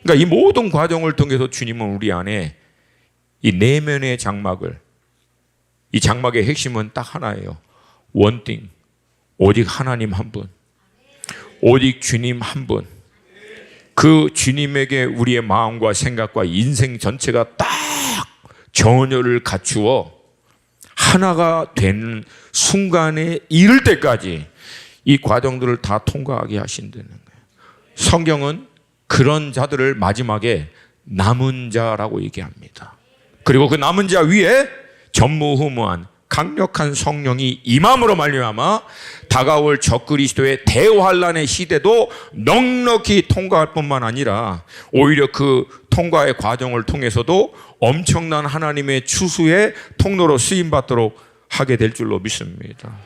그러니까 이 모든 과정을 통해서 주님은 우리 안에 이 내면의 장막을, 이 장막의 핵심은 딱 하나예요. 원띵, 오직 하나님 한 분, 오직 주님 한 분. 그 주님에게 우리의 마음과 생각과 인생 전체가 딱 전열을 갖추어 하나가 되는 순간에 이를 때까지 이 과정들을 다 통과하게 하신다는 거예요. 성경은 그런 자들을 마지막에 남은 자라고 얘기합니다. 그리고 그 남은 자 위에 전무후무한 강력한 성령이 임함으로 말미암아 다가올 적그리스도의 대환란의 시대도 넉넉히 통과할 뿐만 아니라 오히려 그 통과의 과정을 통해서도 엄청난 하나님의 추수의 통로로 쓰임받도록 하게 될 줄로 믿습니다.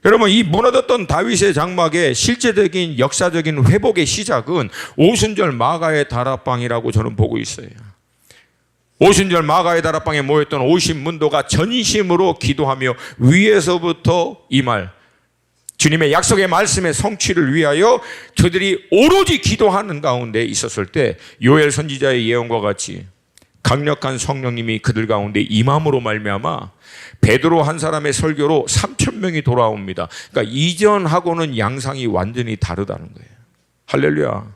여러분, 이 무너졌던 다윗의 장막의 실제적인 역사적인 회복의 시작은 오순절 마가의 다락방이라고 저는 보고 있어요. 오순절 마가의 다락방에 모였던 50문도가 전심으로 기도하며 위에서부터 이 말, 주님의 약속의 말씀의 성취를 위하여 저들이 오로지 기도하는 가운데 있었을 때 요엘 선지자의 예언과 같이 강력한 성령님이 그들 가운데 임함으로 말미암아 베드로 한 사람의 설교로 3,000명이 돌아옵니다. 그러니까 이전하고는 양상이 완전히 다르다는 거예요. 할렐루야.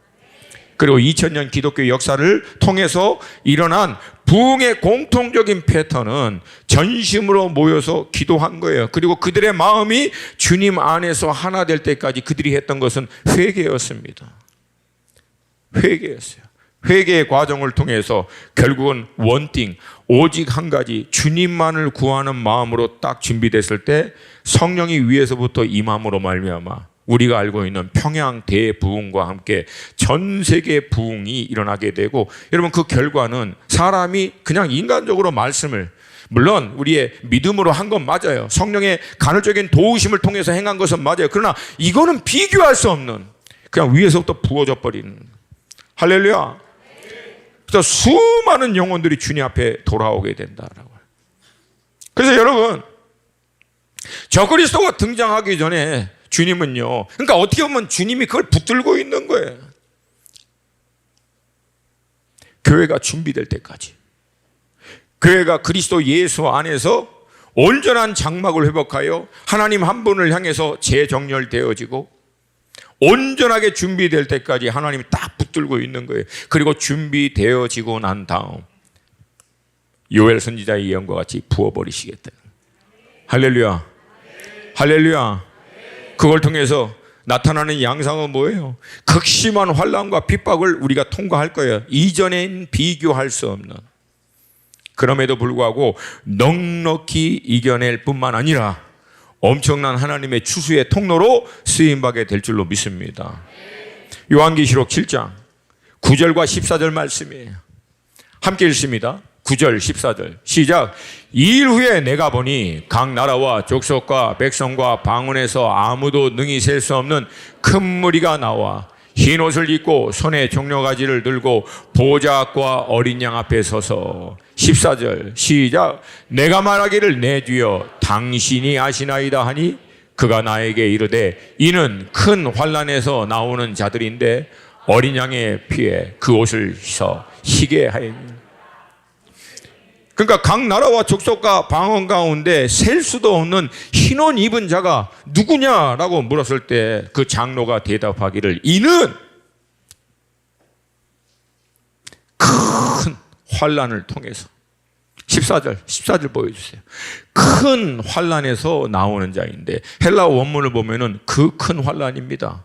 그리고 2000년 기독교 역사를 통해서 일어난 부흥의 공통적인 패턴은 전심으로 모여서 기도한 거예요. 그리고 그들의 마음이 주님 안에서 하나 될 때까지 그들이 했던 것은 회개였습니다. 회개였어요. 회개의 과정을 통해서 결국은 원띵, 오직 한 가지, 주님만을 구하는 마음으로 딱 준비됐을 때 성령이 위에서부터 임함으로 말미암아 우리가 알고 있는 평양 대부흥과 함께 전 세계 부흥이 일어나게 되고, 여러분 그 결과는 사람이 그냥 인간적으로 말씀을, 물론 우리의 믿음으로 한 건 맞아요. 성령의 간헐적인 도우심을 통해서 행한 것은 맞아요. 그러나 이거는 비교할 수 없는, 그냥 위에서부터 부어져 버리는. 할렐루야. 그래서 수많은 영혼들이 주님 앞에 돌아오게 된다라고. 그래서 여러분, 적그리스도가 등장하기 전에 주님은요, 그러니까 어떻게 보면 주님이 그걸 붙들고 있는 거예요. 교회가 준비될 때까지, 교회가 그리스도 예수 안에서 온전한 장막을 회복하여 하나님 한 분을 향해서 재정렬되어지고 온전하게 준비될 때까지 하나님이 딱 붙들고 있는 거예요. 그리고 준비되어지고 난 다음 요엘 선지자의 예언과 같이 부어버리시겠다. 할렐루야. 할렐루야. 그걸 통해서 나타나는 양상은 뭐예요? 극심한 환난과 핍박을 우리가 통과할 거예요. 이전엔 비교할 수 없는. 그럼에도 불구하고 넉넉히 이겨낼 뿐만 아니라 엄청난 하나님의 추수의 통로로 쓰임받게 될 줄로 믿습니다. 요한계시록 7장 9절과 14절 말씀이에요. 함께 읽습니다. 9절 14절 시작. 2일 후에 내가 보니 각 나라와 족속과 백성과 방언에서 아무도 능히 셀 수 없는 큰 무리가 나와 흰 옷을 입고 손에 종려가지를 들고 보좌 앞과 어린 양 앞에 서서 14절 시작. 내가 말하기를 내 주여 당신이 아시나이다 하니 그가 나에게 이르되 이는 큰 환난에서 나오는 자들인데 어린 양의 피에 그 옷을 씻어 희게 하였니. 그러니까 각 나라와 족속과 방언 가운데 셀 수도 없는 흰 옷 입은 자가 누구냐라고 물었을 때 그 장로가 대답하기를 이는 큰 환난을 통해서 14절 보여주세요. 큰 환난에서 나오는 자인데 헬라 원문을 보면은 그 큰 환난입니다.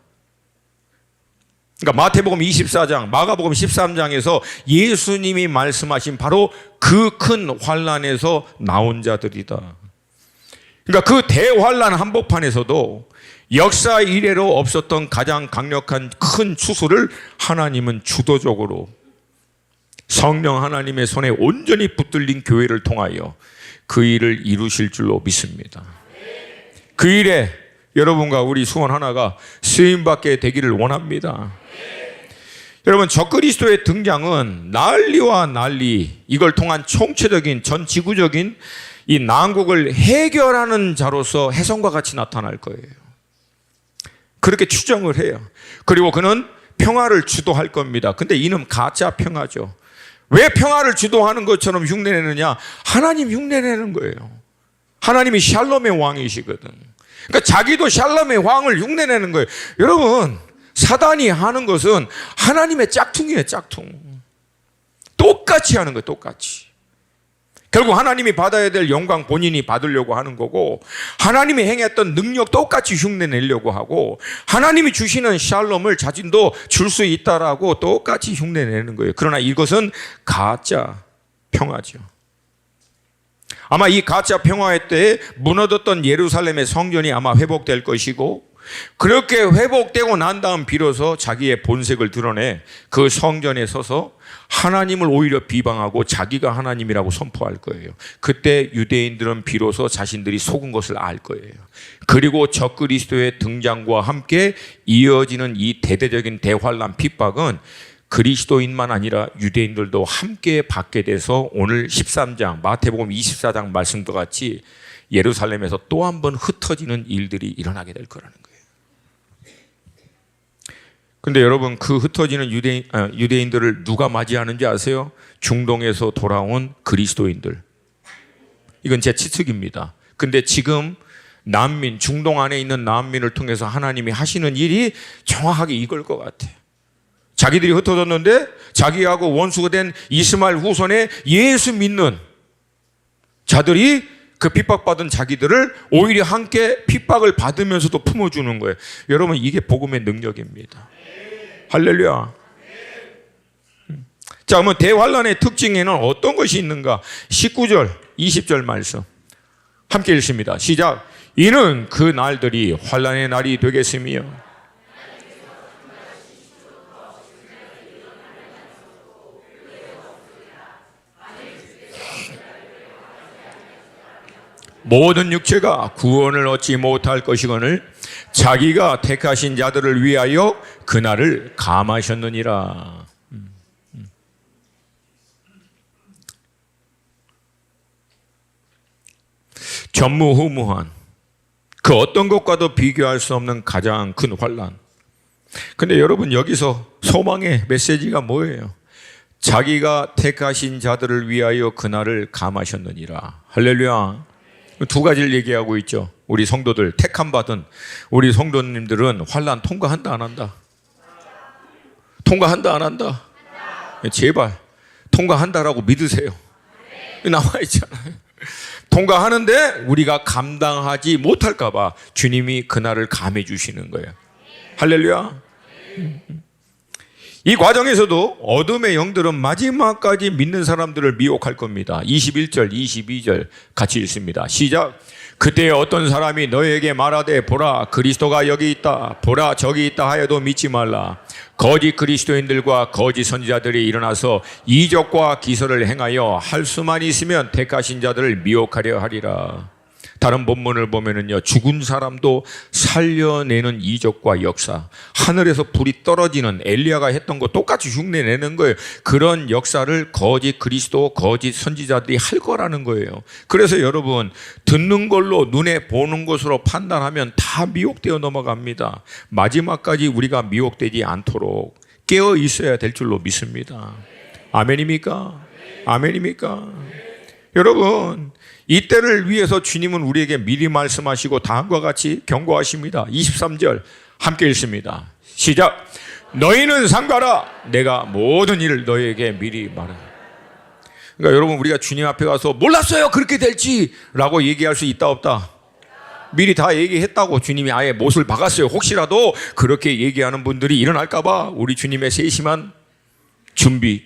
그러니까 마태복음 24장, 마가복음 13장에서 예수님이 말씀하신 바로 그 큰 환난에서 나온 자들이다. 그러니까 그 대환난 한복판에서도 역사 이래로 없었던 가장 강력한 큰 추수를 하나님은 주도적으로 성령 하나님의 손에 온전히 붙들린 교회를 통하여 그 일을 이루실 줄로 믿습니다. 그 일에 여러분과 우리 수원 하나가 쓰임받게 되기를 원합니다. 여러분, 적그리스도의 등장은 난리와 난리, 이걸 통한 총체적인 전 지구적인 이 난국을 해결하는 자로서 혜성과 같이 나타날 거예요. 그렇게 추정을 해요. 그리고 그는 평화를 주도할 겁니다. 근데 이는 가짜 평화죠. 왜 평화를 주도하는 것처럼 흉내내느냐? 하나님 흉내내는 거예요. 하나님이 샬롬의 왕이시거든. 그러니까 자기도 샬롬의 왕을 흉내내는 거예요. 여러분, 사단이 하는 것은 하나님의 짝퉁이에요, 짝퉁. 똑같이 하는 거예요, 똑같이. 결국 하나님이 받아야 될 영광 본인이 받으려고 하는 거고, 하나님이 행했던 능력 똑같이 흉내내려고 하고, 하나님이 주시는 샬롬을 자신도 줄 수 있다라고 똑같이 흉내내는 거예요. 그러나 이것은 가짜 평화죠. 아마 이 가짜 평화의 때에 무너졌던 예루살렘의 성전이 아마 회복될 것이고, 그렇게 회복되고 난 다음 비로소 자기의 본색을 드러내 그 성전에 서서 하나님을 오히려 비방하고 자기가 하나님이라고 선포할 거예요. 그때 유대인들은 비로소 자신들이 속은 것을 알 거예요. 그리고 적그리스도의 등장과 함께 이어지는 이 대대적인 대환란 핍박은 그리스도인만 아니라 유대인들도 함께 받게 돼서 오늘 13장 마태복음 24장 말씀과 같이 예루살렘에서 또 한 번 흩어지는 일들이 일어나게 될 거라는 거예요. 근데 여러분, 그 흩어지는 유대인들을 누가 맞이하는지 아세요? 중동에서 돌아온 그리스도인들. 이건 제 추측입니다. 근데 지금 난민, 중동 안에 있는 난민을 통해서 하나님이 하시는 일이 정확하게 이걸 것 같아요. 자기들이 흩어졌는데 자기하고 원수가 된 이스마엘 후손의 예수 믿는 자들이 그 핍박받은 자기들을 오히려 함께 핍박을 받으면서도 품어주는 거예요. 여러분, 이게 복음의 능력입니다. 할렐루야. 자, 그러면 대환란의 특징에는 어떤 것이 있는가? 19절, 20절 말씀 함께 읽습니다. 시작. 이는 그 날들이 환란의 날이 되겠으며 모든 육체가 구원을 얻지 못할 것이거늘 자기가 택하신 자들을 위하여 그날을 감하셨느니라. 전무후무한 그 어떤 것과도 비교할 수 없는 가장 큰 환난. 근데 여러분, 여기서 소망의 메시지가 뭐예요? 자기가 택하신 자들을 위하여 그날을 감하셨느니라. 할렐루야. 두 가지를 얘기하고 있죠. 우리 성도들, 택함 받은 우리 성도님들은 환난 통과한다 안 한다? 통과한다 안 한다? 제발 통과한다라고 믿으세요. 나와 있잖아요. 통과하는데 우리가 감당하지 못할까 봐 주님이 그날을 감해 주시는 거예요. 할렐루야. 이 과정에서도 어둠의 영들은 마지막까지 믿는 사람들을 미혹할 겁니다. 21절, 22절 같이 읽습니다. 시작. 그때 어떤 사람이 너에게 말하되 보라 그리스도가 여기 있다 보라 저기 있다 하여도 믿지 말라. 거짓 그리스도인들과 거짓 선지자들이 일어나서 이적과 기사를 행하여 할 수만 있으면 택하신 자들을 미혹하려 하리라. 다른 본문을 보면은요, 죽은 사람도 살려내는 이적과 역사, 하늘에서 불이 떨어지는 엘리야가 했던 거 똑같이 흉내내는 거예요. 그런 역사를 거짓 그리스도, 거짓 선지자들이 할 거라는 거예요. 그래서 여러분, 듣는 걸로 눈에 보는 것으로 판단하면 다 미혹되어 넘어갑니다. 마지막까지 우리가 미혹되지 않도록 깨어 있어야 될 줄로 믿습니다. 아멘입니까? 아멘입니까? 여러분, 이때를 위해서 주님은 우리에게 미리 말씀하시고 다음과 같이 경고하십니다. 23절 함께 읽습니다. 시작. 너희는 삼가라. 내가 모든 일을 너희에게 미리 말하라. 그러니까 여러분, 우리가 주님 앞에 가서 몰랐어요 그렇게 될지 라고 얘기할 수 있다 없다? 미리 다 얘기했다고 주님이 아예 못을 박았어요. 혹시라도 그렇게 얘기하는 분들이 일어날까 봐 우리 주님의 세심한 준비.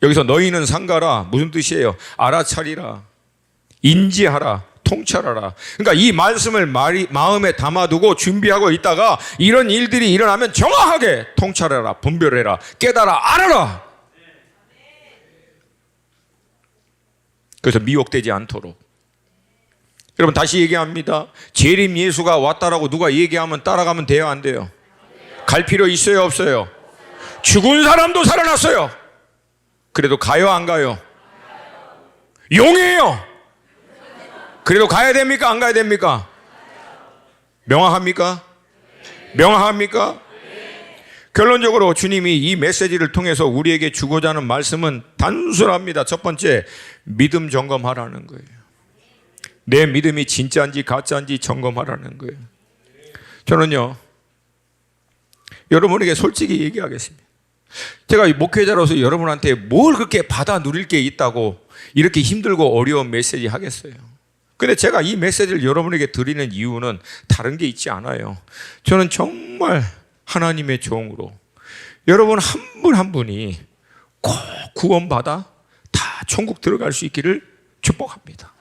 여기서 너희는 상가라 무슨 뜻이에요? 알아차리라, 인지하라, 통찰하라. 그러니까 이 말씀을 마음에 담아두고 준비하고 있다가 이런 일들이 일어나면 정확하게 통찰해라, 분별해라, 깨달아, 알아라. 그래서 미혹되지 않도록. 여러분, 다시 얘기합니다. 재림 예수가 왔다라고 누가 얘기하면 따라가면 돼요, 안 돼요? 갈 필요 있어요, 없어요? 죽은 사람도 살아났어요. 그래도 가요, 안 가요? 용이에요. 그래도 가야 됩니까, 안 가야 됩니까? 명확합니까? 명확합니까? 결론적으로 주님이 이 메시지를 통해서 우리에게 주고자 하는 말씀은 단순합니다. 첫 번째, 믿음 점검하라는 거예요. 내 믿음이 진짜인지 가짜인지 점검하라는 거예요. 저는요, 여러분에게 솔직히 얘기하겠습니다. 제가 목회자로서 여러분한테 뭘 그렇게 받아 누릴 게 있다고 이렇게 힘들고 어려운 메시지 하겠어요. 근데 제가 이 메시지를 여러분에게 드리는 이유는 다른 게 있지 않아요. 저는 정말 하나님의 종으로 여러분 한 분 한 분이 꼭 구원받아 다 천국 들어갈 수 있기를 축복합니다.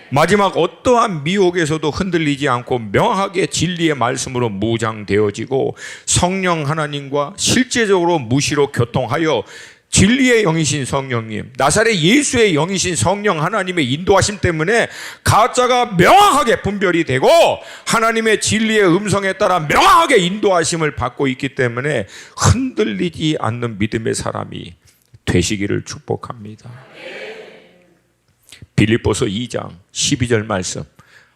마지막 어떠한 미혹에서도 흔들리지 않고 명확하게 진리의 말씀으로 무장되어지고 성령 하나님과 실제적으로 무시로 교통하여 진리의 영이신 성령님, 나사렛 예수의 영이신 성령 하나님의 인도하심 때문에 가짜가 명확하게 분별이 되고 하나님의 진리의 음성에 따라 명확하게 인도하심을 받고 있기 때문에 흔들리지 않는 믿음의 사람이 되시기를 축복합니다. 빌립보서 2장 12절 말씀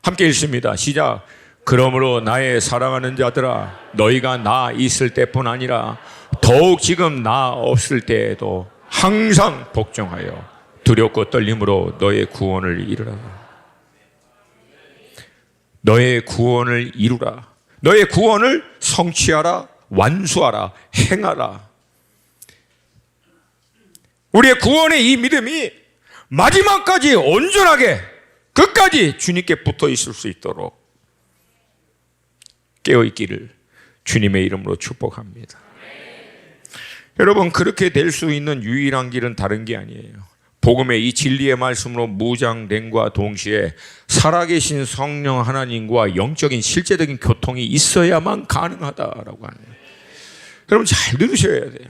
함께 읽습니다. 시작. 그러므로 나의 사랑하는 자들아, 너희가 나 있을 때뿐 아니라 더욱 지금 나 없을 때에도 항상 복종하여 두렵고 떨림으로 너의 구원을 이루라. 너의 구원을 이루라. 너의 구원을 성취하라, 완수하라, 행하라. 우리의 구원의 이 믿음이 마지막까지 온전하게 끝까지 주님께 붙어 있을 수 있도록 깨어있기를 주님의 이름으로 축복합니다. 여러분, 그렇게 될 수 있는 유일한 길은 다른 게 아니에요. 복음의 이 진리의 말씀으로 무장됨과 동시에 살아계신 성령 하나님과 영적인 실제적인 교통이 있어야만 가능하다라고 하는 거예요. 여러분 잘 들으셔야 돼요.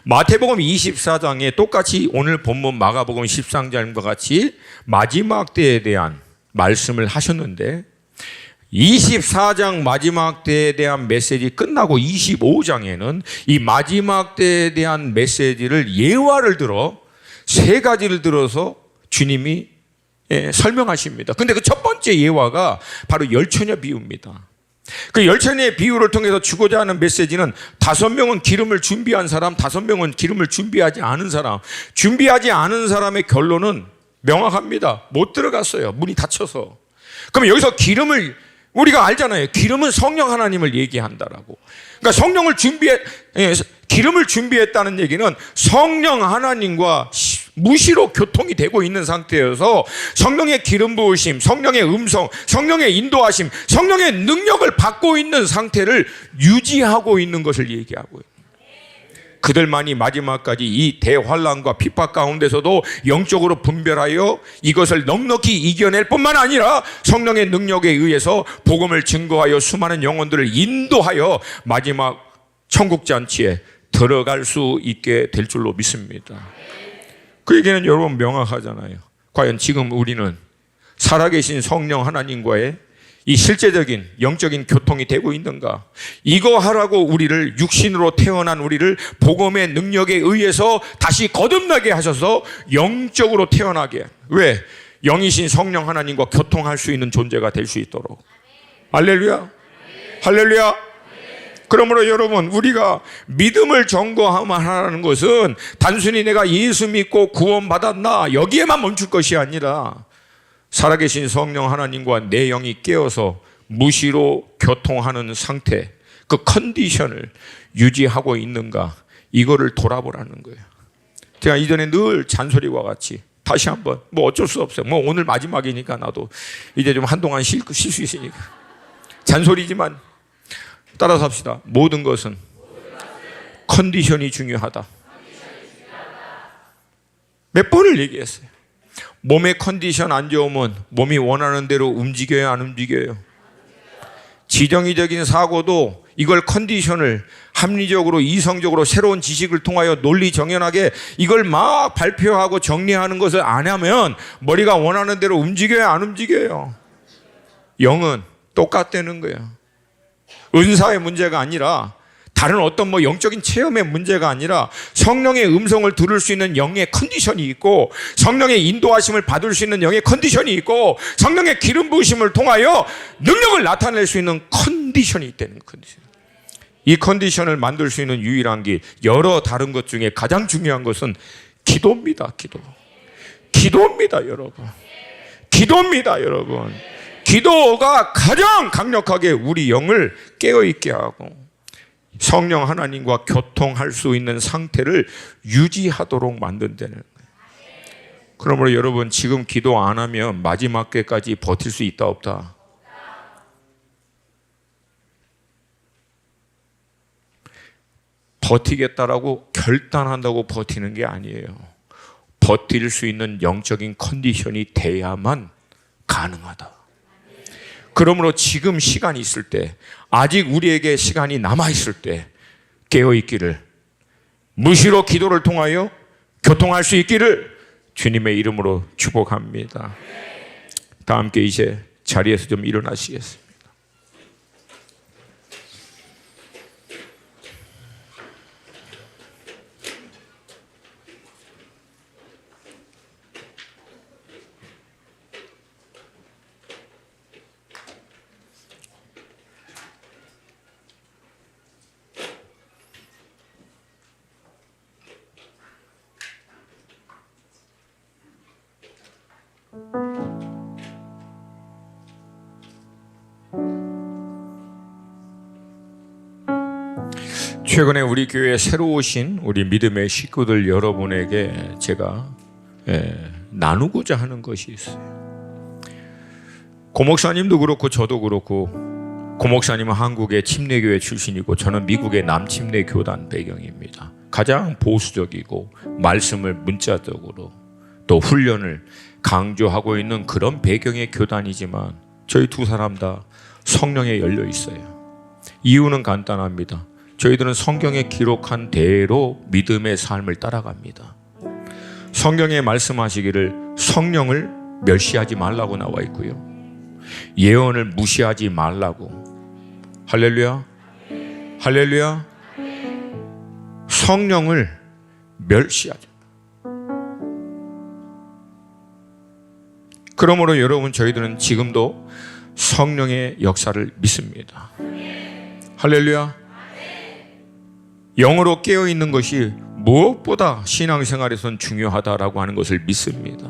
마태복음 24장에 똑같이 오늘 본문 마가복음 13장과 같이 마지막 때에 대한 말씀을 하셨는데 24장 마지막 때에 대한 메시지 끝나고 25장에는 이 마지막 때에 대한 메시지를 예화를 들어 세 가지를 들어서 주님이 설명하십니다. 근데 그 첫 번째 예화가 바로 열처녀 비유입니다. 그 열처녀의 비유를 통해서 주고자 하는 메시지는 5명은 기름을 준비한 사람, 5명은 기름을 준비하지 않은 사람. 준비하지 않은 사람의 결론은 명확합니다. 못 들어갔어요. 문이 닫혀서. 그럼 여기서 기름을 우리가 알잖아요. 기름은 성령 하나님을 얘기한다라고. 그러니까 기름을 준비했다는 얘기는 성령 하나님과 무시로 교통이 되고 있는 상태여서 성령의 기름 부으심, 성령의 음성, 성령의 인도하심, 성령의 능력을 받고 있는 상태를 유지하고 있는 것을 얘기하고요. 그들만이 마지막까지 이 대환란과 핍박 가운데서도 영적으로 분별하여 이것을 넉넉히 이겨낼 뿐만 아니라 성령의 능력에 의해서 복음을 증거하여 수많은 영혼들을 인도하여 마지막 천국잔치에 들어갈 수 있게 될 줄로 믿습니다. 그 얘기는 여러분 명확하잖아요. 과연 지금 우리는 살아계신 성령 하나님과의 이 실제적인 영적인 교통이 되고 있는가? 이거 하라고 우리를 육신으로 태어난 우리를 복음의 능력에 의해서 다시 거듭나게 하셔서 영적으로 태어나게. 왜? 영이신 성령 하나님과 교통할 수 있는 존재가 될 수 있도록. 할렐루야. 할렐루야. 그러므로 여러분, 우리가 믿음을 점검하는 것은 단순히 내가 예수 믿고 구원받았나 여기에만 멈출 것이 아니라 살아계신 성령 하나님과 내 영이 깨어서 무시로 교통하는 상태, 그 컨디션을 유지하고 있는가, 이거를 돌아보라는 거예요. 제가 이전에 늘 잔소리와 같이 다시 한번, 뭐 어쩔 수 없어요. 뭐 오늘 마지막이니까 나도 이제 좀 한동안 쉴 수 있으니까. 잔소리지만 따라서 합시다. 모든 것은 컨디션이 중요하다. 몇 번을 얘기했어요. 몸의 컨디션 안 좋으면 몸이 원하는 대로 움직여요, 안 움직여요? 지정의적인 사고도 이걸 컨디션을 합리적으로 이성적으로 새로운 지식을 통하여 논리 정연하게 이걸 막 발표하고 정리하는 것을 안 하면 머리가 원하는 대로 움직여요, 안 움직여요? 영은 똑같다는 거예요. 은사의 문제가 아니라 다른 어떤 영적인 체험의 문제가 아니라 성령의 음성을 들을 수 있는 영의 컨디션이 있고 성령의 인도하심을 받을 수 있는 영의 컨디션이 있고 성령의 기름 부으심을 통하여 능력을 나타낼 수 있는 컨디션이 있다는 컨디션. 이 컨디션을 만들 수 있는 유일한 길, 여러 다른 것 중에 가장 중요한 것은 기도입니다. 기도입니다, 여러분. 기도입니다, 여러분. 기도가 가장 강력하게 우리 영을 깨어있게 하고 성령 하나님과 교통할 수 있는 상태를 유지하도록 만든다는 거예요. 그러므로 여러분, 지금 기도 안 하면 마지막 때까지 버틸 수 있다 없다? 버티겠다라고 결단한다고 버티는 게 아니에요. 버틸 수 있는 영적인 컨디션이 돼야만 가능하다. 그러므로 지금 시간이 있을 때, 아직 우리에게 시간이 남아있을 때 깨어있기를, 무시로 기도를 통하여 교통할 수 있기를 주님의 이름으로 축복합니다. 다 함께 이제 자리에서 좀 일어나시겠습니다. 최근에 우리 교회에 새로 오신 우리 믿음의 식구들 여러분에게 제가 나누고자 하는 것이 있어요. 고 목사님도 그렇고 저도 그렇고, 고 목사님은 한국의 침례교회 출신이고 저는 미국의 남침례교단 배경입니다. 가장 보수적이고 말씀을 문자적으로 또 훈련을 강조하고 있는 그런 배경의 교단이지만 저희 두 사람 다 성령에 열려 있어요. 이유는 간단합니다. 저희들은 성경에 기록한 대로 믿음의 삶을 따라갑니다. 성경에 말씀하시기를 성령을 멸시하지 말라고 나와 있고요, 예언을 무시하지 말라고. 할렐루야, 할렐루야. 성령을 멸시하지. 그러므로 여러분, 저희들은 지금도 성령의 역사를 믿습니다. 할렐루야. 영으로 깨어있는 것이 무엇보다 신앙생활에선 중요하다라고 하는 것을 믿습니다.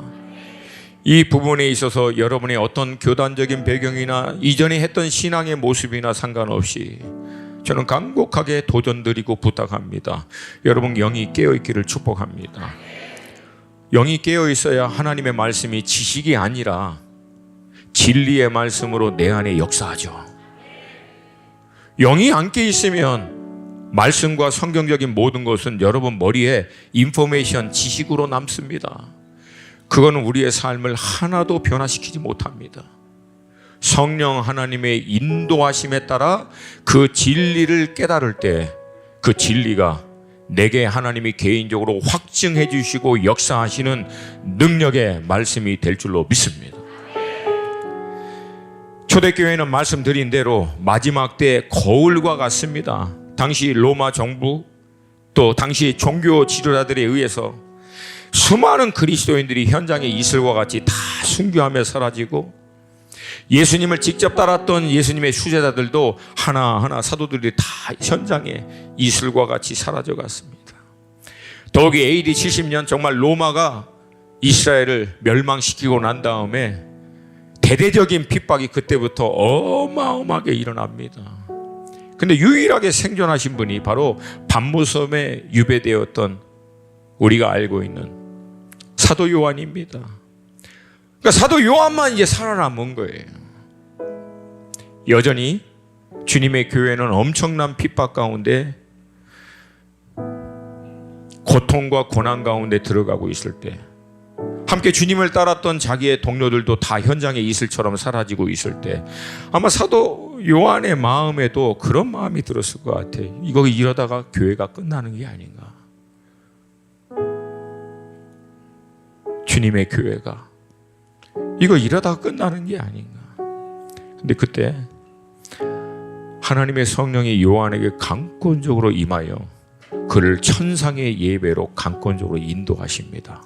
이 부분에 있어서 여러분의 어떤 교단적인 배경이나 이전에 했던 신앙의 모습이나 상관없이 저는 간곡하게 도전드리고 부탁합니다. 여러분, 영이 깨어있기를 축복합니다. 영이 깨어있어야 하나님의 말씀이 지식이 아니라 진리의 말씀으로 내 안에 역사하죠. 영이 안 깨있으면 말씀과 성경적인 모든 것은 여러분 머리에 인포메이션, 지식으로 남습니다. 그거는 우리의 삶을 하나도 변화시키지 못합니다. 성령 하나님의 인도하심에 따라 그 진리를 깨달을 때 그 진리가 내게 하나님이 개인적으로 확증해 주시고 역사하시는 능력의 말씀이 될 줄로 믿습니다. 초대교회는 말씀드린 대로 마지막 때 거울과 같습니다. 당시 로마 정부, 또 당시 종교 지도자들에 의해서 수많은 그리스도인들이 현장에 이슬과 같이 다 순교하며 사라지고, 예수님을 직접 따랐던 예수님의 수제자들도 하나하나 사도들이 다 현장에 이슬과 같이 사라져 갔습니다. 더욱이 AD 70년 정말 로마가 이스라엘을 멸망시키고 난 다음에 대대적인 핍박이 그때부터 어마어마하게 일어납니다. 근데 유일하게 생존하신 분이 바로 반모섬에 유배되었던 우리가 알고 있는 사도 요한입니다. 그러니까 사도 요한만 이제 살아남은 거예요. 여전히 주님의 교회는 엄청난 핍박 가운데, 고통과 고난 가운데 들어가고 있을 때, 함께 주님을 따랐던 자기의 동료들도 다 현장에 이슬처럼 사라지고 있을 때, 아마 사도 요한의 마음에도 그런 마음이 들었을 것 같아요. 이거 이러다가 교회가 끝나는 게 아닌가. 주님의 교회가 이거 이러다가 끝나는 게 아닌가. 근데 그때 하나님의 성령이 요한에게 강권적으로 임하여 그를 천상의 예배로 강권적으로 인도하십니다.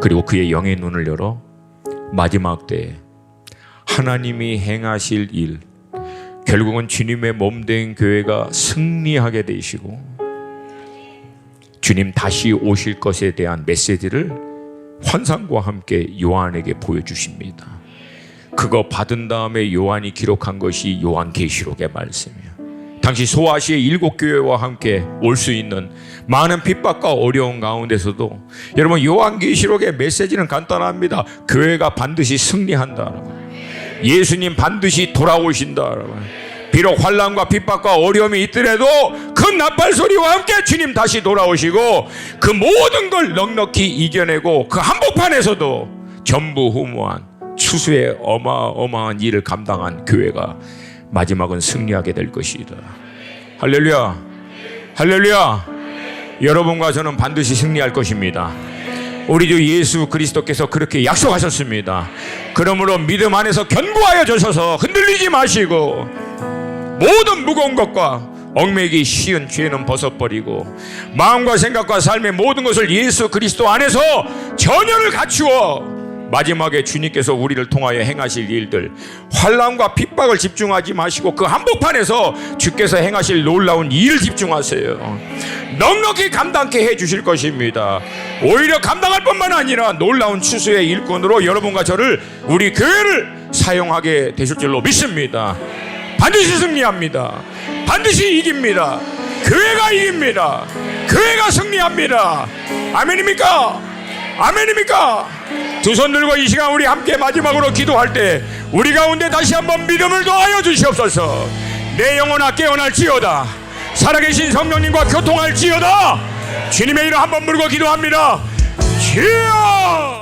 그리고 그의 영의 눈을 열어 마지막 때에 하나님이 행하실 일, 결국은 주님의 몸된 교회가 승리하게 되시고 주님 다시 오실 것에 대한 메시지를 환상과 함께 요한에게 보여주십니다. 그거 받은 다음에 요한이 기록한 것이 요한계시록의 말씀이에요. 당시 소아시아의 7교회와 함께 올 수 있는 많은 핍박과 어려운 가운데서도 여러분, 요한계시록의 메시지는 간단합니다. 교회가 반드시 승리한다. 예수님 반드시 돌아오신다. 비록 환난과 핍박과 어려움이 있더라도 큰 나팔 소리와 함께 주님 다시 돌아오시고 그 모든 걸 넉넉히 이겨내고 그 한복판에서도 전부후무한 추수의 어마어마한 일을 감당한 교회가 마지막은 승리하게 될 것이다. 할렐루야, 할렐루야. 여러분과 저는 반드시 승리할 것입니다. 우리 주 예수 그리스도께서 그렇게 약속하셨습니다. 그러므로 믿음 안에서 견고하여 저셔서 흔들리지 마시고 모든 무거운 것과 얽매이기 쉬운 죄는 벗어버리고 마음과 생각과 삶의 모든 것을 예수 그리스도 안에서 전열을 갖추어 마지막에 주님께서 우리를 통하여 행하실 일들, 환난과 핍박을 집중하지 마시고 그 한복판에서 주께서 행하실 놀라운 일을 집중하세요. 넉넉히 감당케 해주실 것입니다. 오히려 감당할 뿐만 아니라 놀라운 추수의 일꾼으로 여러분과 저를, 우리 교회를 사용하게 되실 줄로 믿습니다. 반드시 승리합니다. 반드시 이깁니다. 교회가 이깁니다. 교회가 승리합니다. 아멘입니까? 아멘입니까? 두 손 들고 이 시간 우리 함께 마지막으로 기도할 때 우리 가운데 다시 한번 믿음을 더하여 주시옵소서. 내 영혼아 깨어날지어다. 살아계신 성령님과 교통할지어다. 주님의 이름 한번 부르고 기도합니다. 주여!